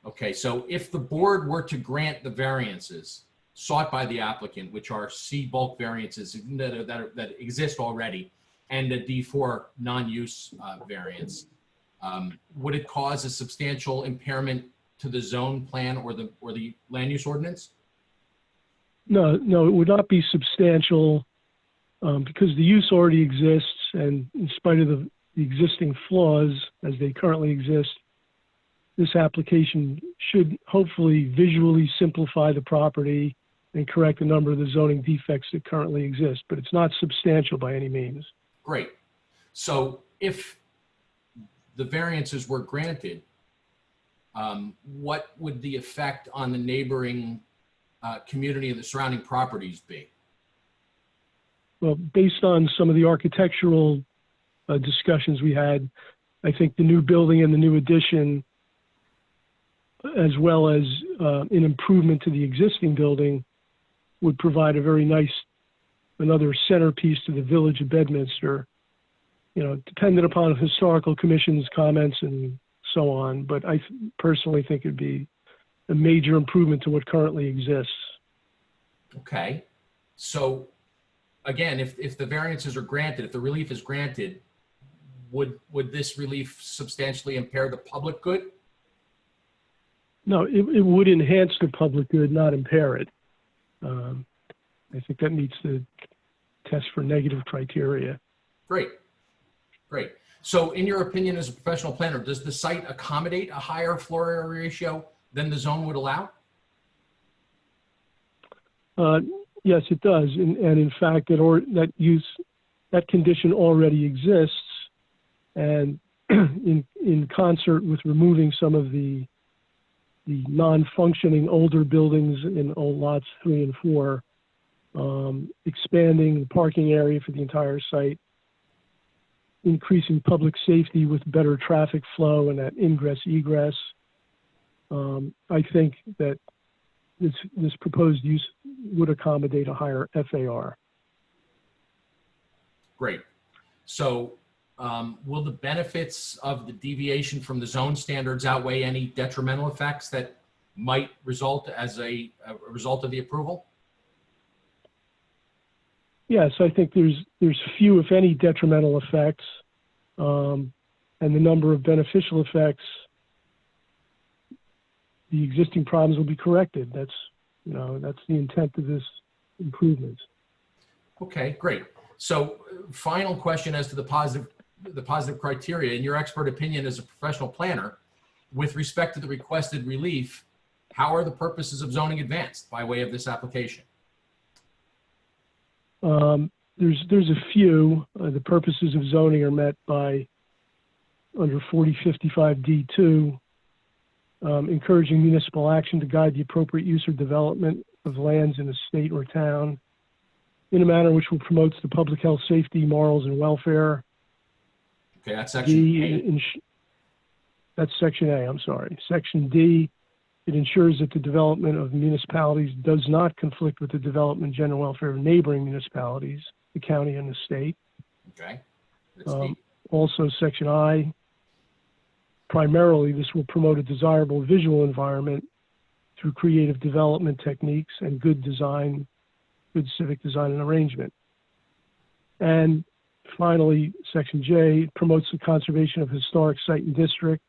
Okay, so if the board were to grant the variances sought by the applicant, which are C bulk variances that exist already, and a D4 non-use variance, would it cause a substantial impairment to the zone plan or the land use ordinance? No, it would not be substantial because the use already exists, and in spite of the existing flaws as they currently exist, this application should hopefully visually simplify the property and correct a number of the zoning defects that currently exist, but it's not substantial by any means. Great. So if the variances were granted, what would the effect on the neighboring community and the surrounding properties be? Well, based on some of the architectural discussions we had, I think the new building and the new addition, as well as an improvement to the existing building, would provide a very nice, another centerpiece to the village of Bedminster, dependent upon historical commission's comments and so on. But I personally think it'd be a major improvement to what currently exists. Okay. So again, if the variances are granted, if the relief is granted, would this relief substantially impair the public good? No, it would enhance the public good, not impair it. I think that meets the test for negative criteria. Great. So in your opinion as a professional planner, does the site accommodate a higher floor area ratio than the zone would allow? Yes, it does. And in fact, that condition already exists. And in concert with removing some of the non-functioning older buildings in old lots 3 and 4, expanding the parking area for the entire site, increasing public safety with better traffic flow and that ingress egress. I think that this proposed use would accommodate a higher FAR. Great. So will the benefits of the deviation from the zone standards outweigh any detrimental effects that might result as a result of the approval? Yes, I think there's few, if any, detrimental effects, and the number of beneficial effects. The existing problems will be corrected. That's the intent of this improvement. Okay, great. So final question as to the positive criteria. In your expert opinion as a professional planner, with respect to the requested relief, how are the purposes of zoning advanced by way of this application? There's a few. The purposes of zoning are met by under 4055 D2, encouraging municipal action to guide the appropriate use or development of lands in a state or town in a manner which will promote the public health, safety, morals, and welfare. Okay, that's section A. That's section A, I'm sorry. Section D, it ensures that the development of municipalities does not conflict with the development and general welfare of neighboring municipalities, the county and the state. Okay, that's D. Also, section I, primarily this will promote a desirable visual environment through creative development techniques and good design, good civic design and arrangement. And finally, section J promotes the conservation of historic site and district,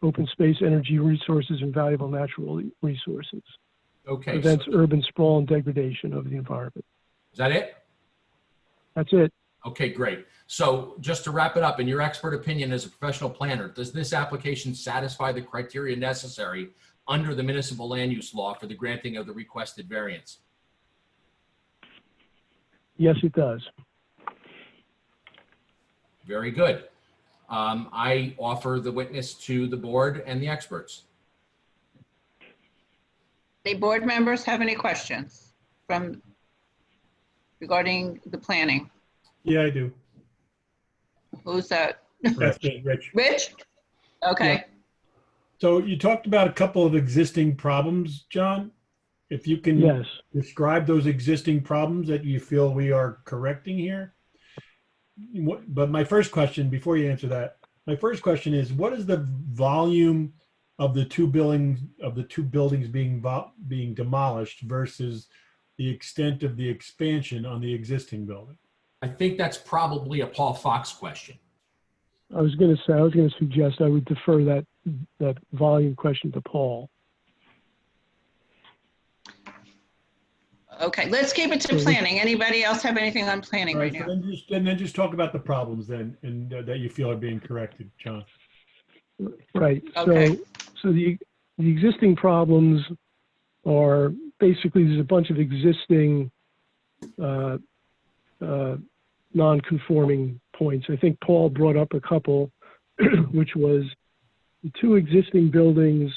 open space, energy resources, and valuable natural resources. Okay. Prevents urban sprawl and degradation of the environment. Is that it? That's it. Okay, great. So just to wrap it up, in your expert opinion as a professional planner, does this application satisfy the criteria necessary under the municipal land use law for the granting of the requested variance? Yes, it does. Very good. I offer the witness to the board and the experts. Any board members have any questions regarding the planning? Yeah, I do. Who's that? That's me, Rich. Rich? Okay. Yeah. So you talked about a couple of existing problems, John. If you can describe those existing problems that you feel we are correcting here. But my first question, before you answer that, my first question is, what is the volume of the two buildings being demolished versus the extent of the expansion on the existing building? I think that's probably a Paul Fox question. I was going to suggest I would defer that volume question to Paul. Okay, let's keep it to planning. Anybody else have anything on planning right now? Then just talk about the problems then, and that you feel are being corrected, John. Right. Okay. So the existing problems are basically there's a bunch of existing non-conforming points. I think Paul brought up a couple, which was the two existing buildings,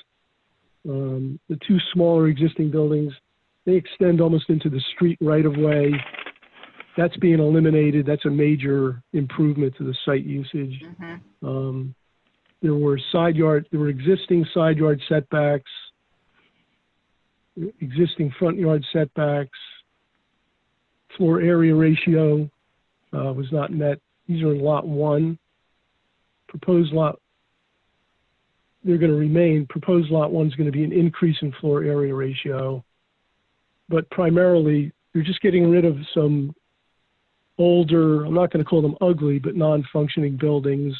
the two smaller existing buildings. They extend almost into the street right of way. That's being eliminated. That's a major improvement to the site usage. There were existing side yard setbacks, existing front yard setbacks. Floor area ratio was not met. These are in lot 1. Proposed lot, they're going to remain. Proposed lot 1 is going to be an increase in floor area ratio. But primarily, you're just getting rid of some older, I'm not going to call them ugly, but non-functioning buildings,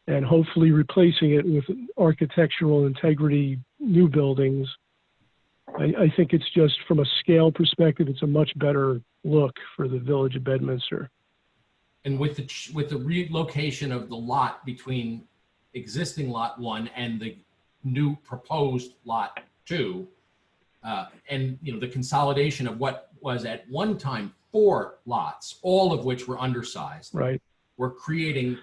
and hopefully replacing it with architectural integrity new buildings. I think it's just from a scale perspective, it's a much better look for the village of Bedminster. And with the relocation of the lot between existing lot 1 and the new proposed lot 2, and the consolidation of what was at one time 4 lots, all of which were undersized. Right. We're creating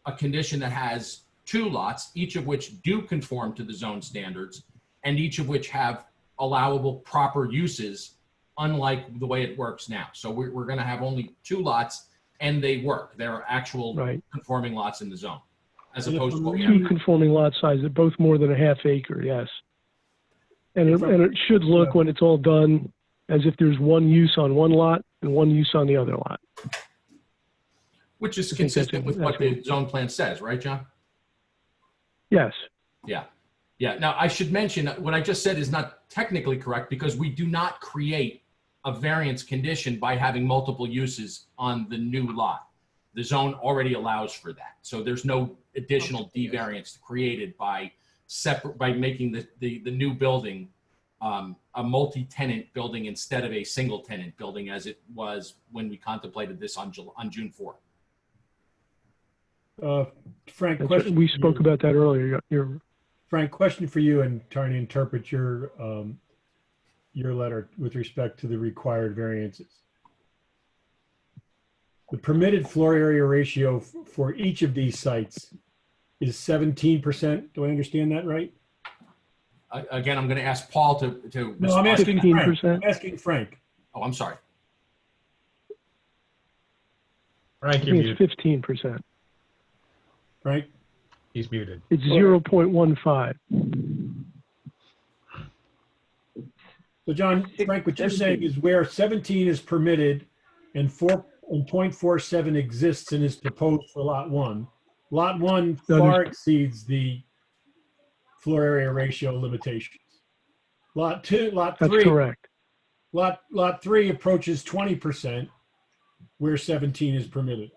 a condition that has 2 lots, each of which do conform to the zone standards, and each of which have allowable proper uses, unlike the way it works now. So we're going to have only 2 lots, and they work. There are actual Right. conforming lots in the zone, as And if opposed to I'm what we reading- have. Two conforming lot sizes, both more than a half acre, yes. And it should look, when it's all done, as if there's one use on one lot and one use on the other lot. Which is I think that's consistent with what- what the zone plan says, right, John? Yes. Yeah. Yeah. Now, I should mention what I just said is not technically correct because we do not create a variance condition by having multiple uses on the new lot. The zone already allows for that. So there's no additional D variance created by making the new building a multi-tenant building instead of a single tenant building as it was when we contemplated this on June 4th. Frank, That's question. right. We for spoke you. about that earlier. Frank, question for you, and trying to interpret your letter with respect to the required variances. The permitted floor area ratio for each of these sites is 17%. Do I understand that right? Again, I'm going to ask Paul to. No, I'm asking Frank. 15%. I'm asking Frank. Oh, I'm sorry. I Frank, you're think it's muted. 15%. Frank? He's muted. It's 0.15. So John, Frank, what you're saying is where 17 is permitted and 0.47 exists and is proposed for lot one. Lot one No, far there's- exceeds the floor area ratio limitations. Lot two, lot That's three, correct. lot three approaches 20% where 17 is permitted.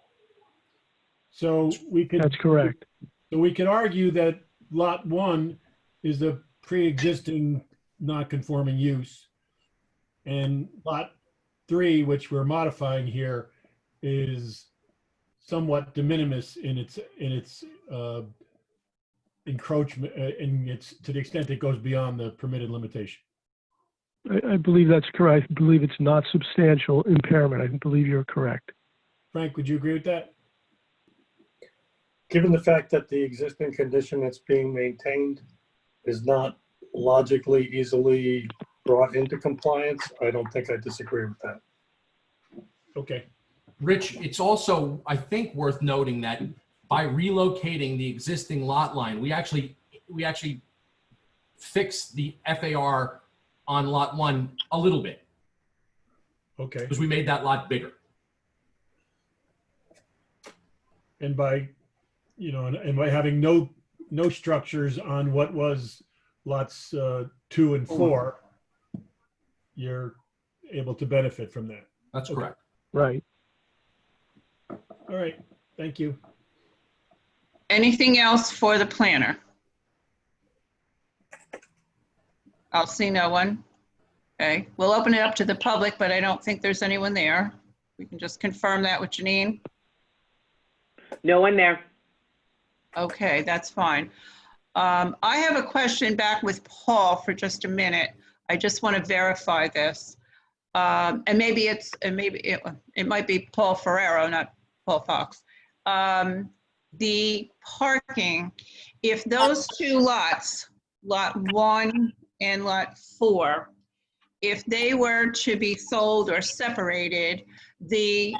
So we could. That's correct. So we could argue that lot one is a pre-existing non-conforming use. And lot three, which we're modifying here, is somewhat de minimis in its encroachment, to the extent it goes beyond the permitted limitation. I believe that's correct. I believe it's not substantial impairment. I believe you're correct. Frank, would you agree with that? Given the fact that the existing condition that's being maintained is not logically easily brought into compliance, I don't think I disagree with that. Okay. Rich, it's also, I think, worth noting that by relocating the existing lot line, we actually fixed the FAR on lot one a little bit Okay. because we made that lot bigger. And by, and by having no structures on what was lots 2 and 4, you're able to benefit from that. That's correct. Right. All right. Thank you. Anything else for the planner? I'll see no one. Okay, we'll open it up to the public, but I don't think there's anyone there. We can just confirm that with Janine. No one there. Okay, that's fine. I have a question back with Paul for just a minute. I just want to verify this. And maybe it might be Paul Ferrero, not Paul Fox. The parking, if those two lots, lot 1 and lot 4, if they were to be sold or separated, the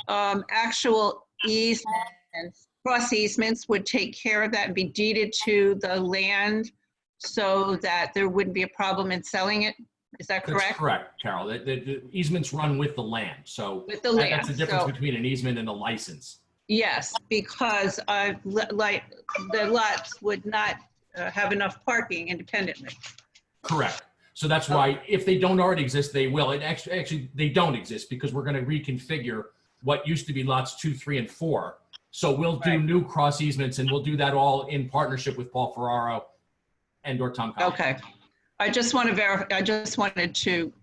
actual easements, cross easements would take care of that and be deeded to the land so that there wouldn't be a problem in selling it? Is that correct? That's correct, Carol. The easements run with the land. So With the land, that's the difference so- between an easement and a license. Yes, because like the lots would not have enough parking independently. Correct. So that's why if they don't already exist, they will. And actually they don't exist because we're going to reconfigure what used to be lots 2, 3, and 4. So we'll do new cross easements and we'll do that all in partnership with Paul Ferraro and or Tom Collins. Okay. I just want to verify, I just wanted to,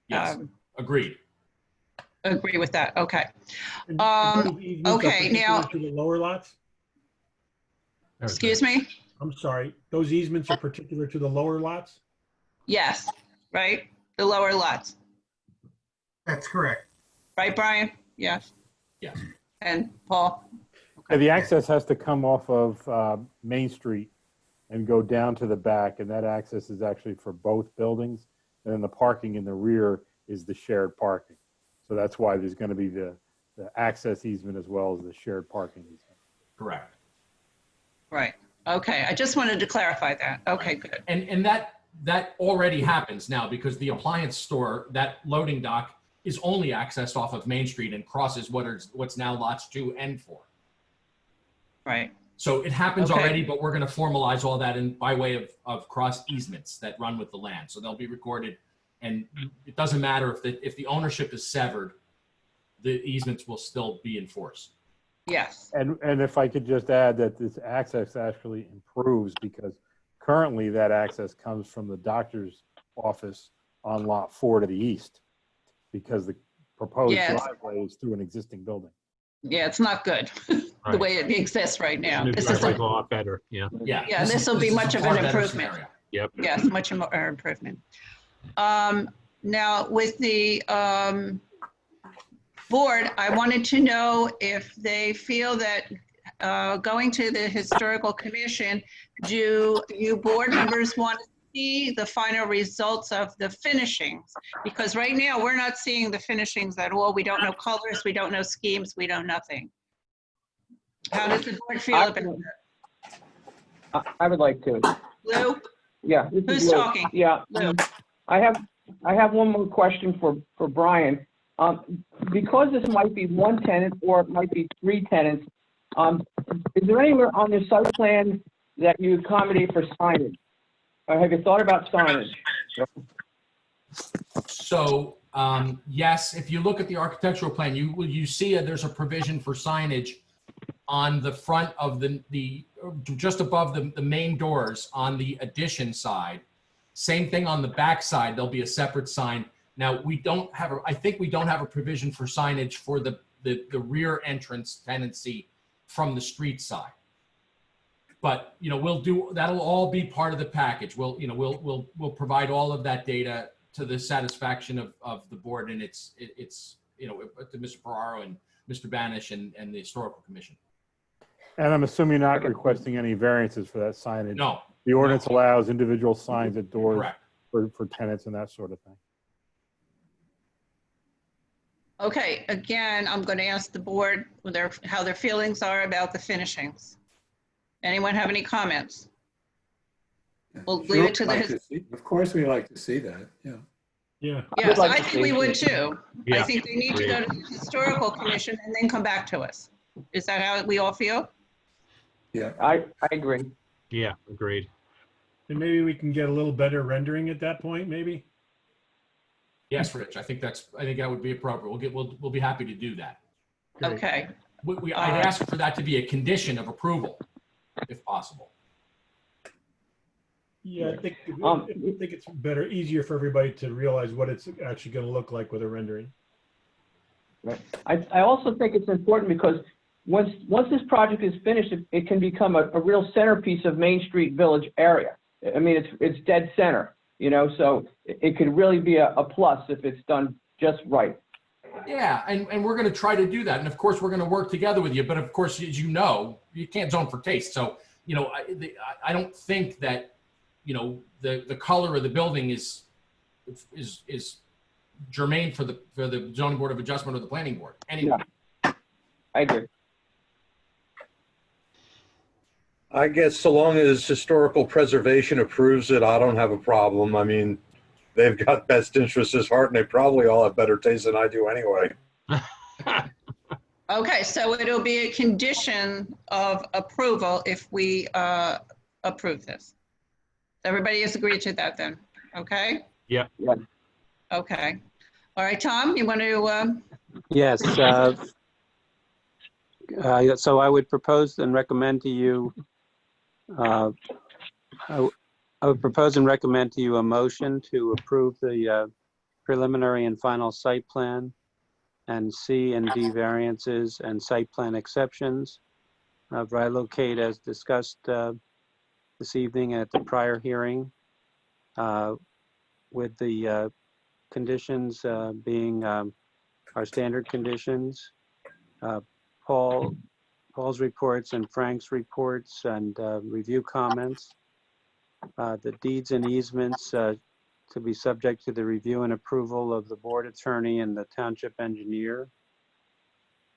Yes, agreed. agree with that. Okay. And those easements are Okay, now, particular to the lower lots? excuse me? I'm sorry. Those easements are particular to the lower lots? Yes, right? The lower lots. That's correct. Right, Brian? Yes. Yeah. And Paul? Yeah, the access has to come off of Main Street and go down to the back, and that access is actually for both buildings. And then the parking in the rear is the shared parking. So that's why there's going to be the the access easement as well as the shared parking easement. Correct. Right. Okay. I just wanted to clarify that. Okay, good. And that already happens now because the appliance store, that loading dock is only accessed off of Main Street and crosses what's now lots 2 and 4. Right. So it happens Okay. already, but we're going to formalize all that in by way of cross easements that run with the land. So they'll be recorded, and it doesn't matter if the ownership is severed, the easements will still be in force. Yes. And if I could just add that this access actually improves because currently that access comes from the doctor's office on lot 4 to the east because the proposed Yes. driveway is through an existing building. Yeah, it's not good the Right. way it exists right now. New This is driveway's a, a lot better, yeah. yeah, this will be much of an improvement. Yep. Yes, much more improvement. Now, with the board, I wanted to know if they feel that going to the historical commission, do you board members want to see the final results of the finishings? Because right now, we're not seeing the finishings at all. We don't know colors, we don't know schemes, we know nothing. How does the board feel about that? I would like to. Lou? Yeah. this is Who's Lou. talking? Yeah. Lou. I have one more question for Brian. Because this might be one tenant or it might be 3 tenants, is there anywhere on the site plan that you accommodate for signage? Or have you thought about signage? So yes, if you look at the architectural plan, you see there's a provision for signage on the front of the just above the main doors on the addition side. Same thing on the back side. There'll be a separate sign. Now I think we don't have a provision for signage for the rear entrance tenancy from the street side. But that'll all be part of the package. We'll provide all of that data to the satisfaction of the board and it's to Mr. Ferraro and Mr. Banish and the historical commission. And I'm assuming you're not requesting any variances for that signage. No. The ordinance allows individual signs at doors Correct. for tenants and that sort of thing. Okay, again, I'm going to ask the board how their feelings are about the finishings. Anyone have any comments? We'll leave it to Of course, we like to see that, yeah. Yeah. Yes, I think we would too. I Yeah. think they need to go to the historical commission and then come back to us. Is that how we all feel? Yeah. I agree. Yeah, agreed. And maybe we can get a little better rendering at that point, maybe? Yes, Rich. I think that would be appropriate. We'll be happy to do that. Okay. I'd ask for that to be a condition of approval, if possible. Yeah, I think it's easier for everybody to realize what it's actually going to look like with a rendering. Right. I also think it's important because once this project is finished, it can become a real centerpiece of Main Street Village area. I mean, it's dead center, so it could really be a plus if it's done just right. Yeah, and we're going to try to do that. And of course, we're going to work together with you. But of course, as you know, you can't zone for taste. So, I don't think that, the color of the building is germane for the zoning board of adjustment or the planning board. Anyway. Yeah. I agree. I guess so long as historical preservation approves it, I don't have a problem. I mean, they've got best interests at heart and they probably all have better taste than I do anyway. Okay, so it'll be a condition of approval if we approve this. Everybody has agreed to that then, okay? Yeah. Okay. All right, Tom, you want to? Yes. So I would propose and recommend to you, I would propose and recommend to you a motion to approve the preliminary and final site plan and C and D variances and site plan exceptions of Rilocate as discussed this evening at the prior hearing, with the conditions being our standard conditions, Paul's reports and Frank's reports and review comments, the deeds and easements to be subject to the review and approval of the board attorney and the township engineer,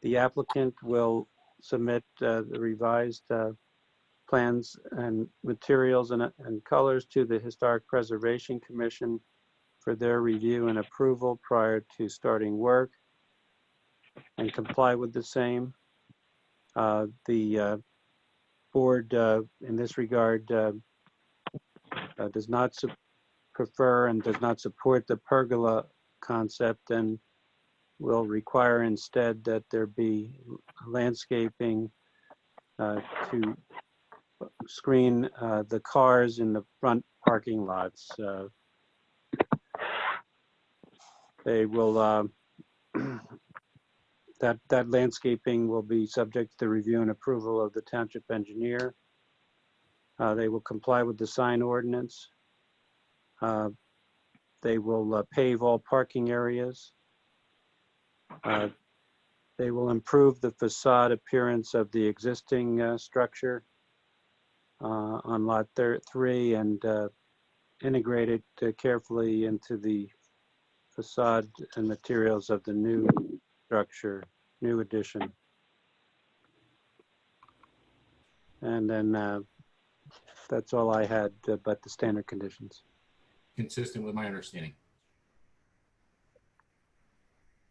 The applicant will submit the revised plans and materials and colors to the Historic Preservation Commission for their review and approval prior to starting work and comply with the same. The board, in this regard, does not prefer and does not support the pergola concept and will require instead that there be landscaping to screen the cars in the front parking lots. They will, that landscaping will be subject to the review and approval of the township engineer. They will comply with the sign ordinance. They will pave all parking areas. They will improve the facade appearance of the existing structure on lot 3 and integrate it carefully into the facade and materials of the new structure, new addition. And then that's all I had, but the standard conditions. Consistent with my understanding.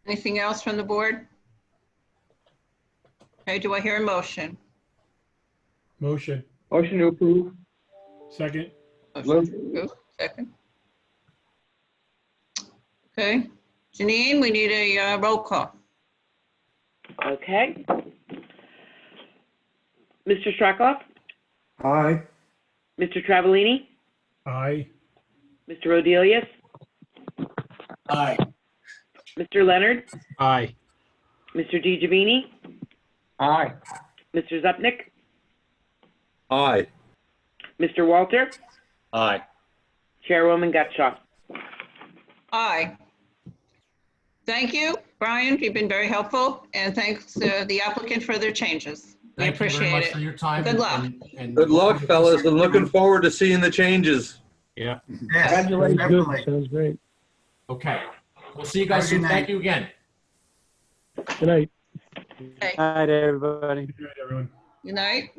Anything else from the board? Okay, do I hear a motion? Motion. Motion to approve. Second. Motion to approve. Second. Okay, Janine, we need a roll call. Okay. Mr. Strakoff? Aye. Mr. Travellini? Aye. Mr. Rodelius? Aye. Mr. Leonard? Aye. Mr. DiGiovanni? Aye. Mr. Zupnik? Aye. Mr. Walter? Aye. Chairwoman Gutschall? Aye. Thank you, Brian. You've been very helpful, and thanks to the applicant for their changes. We Thank you very appreciate much it. for your time. Good luck. and Good luck, fellas, and looking forward to seeing the changes. Yeah. Yes, Sounds definitely. good. Sounds great. Okay. We'll see you guys Have a soon. good Thank night. you again. Good night. Okay, All right, everybody. Good night, everyone. good night.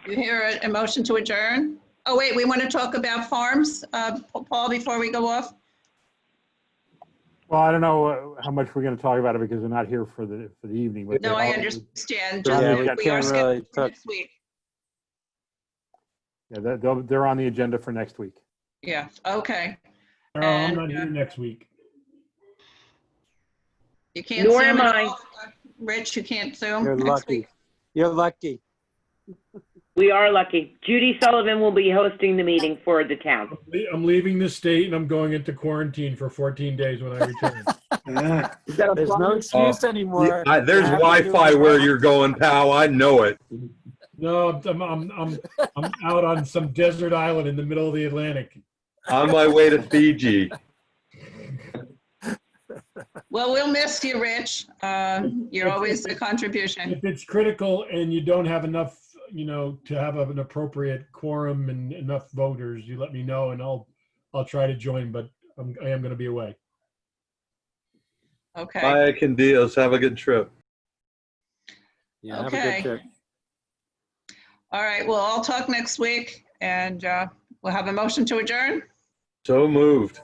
You hear a motion to adjourn? Oh, wait, we want to talk about farms, Paul, before we go off? Well, I don't know how much we're going to talk about it because we're not here for the evening. but No, I I'll- understand. Yeah, Just we we are can't really scheduled talk- next week. Yeah, they're on the agenda for next week. Yeah, okay. Carol, I'm And, not here next week. You can't Nor Zoom am at I. all? Rich, you can't Zoom You're next lucky. week? You're lucky. We are lucky. Judy Sullivan will be hosting the meeting for the town. I'm leaving the state and I'm going into quarantine for 14 days when I return. Ah, There's no excuse anymore. There's You have to do Wi-Fi it. where you're going, pal. I know it. No, I'm out on some desert island in the middle of the Atlantic. On my way to Fiji. Well, we'll miss you, Rich. You're always a contribution. If it's critical and you don't have enough, to have an appropriate quorum and enough voters, you let me know and I'll try to join, but I am going to be away. Okay, Bye, Candios. Have a good trip. Yeah, have a Okay. good trip. all right, well, I'll talk next week, and we'll have a motion to adjourn. So moved.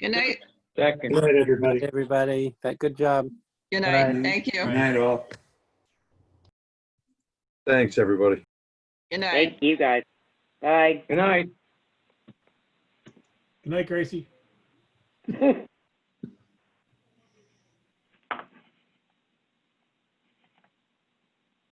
Good night. Second. Good night, everybody. Everybody, good job. Good night. Good Thank you. Good night, all. Thanks, everybody. Good night. Thank you, guys. Bye. Good night. Good night, Gracie.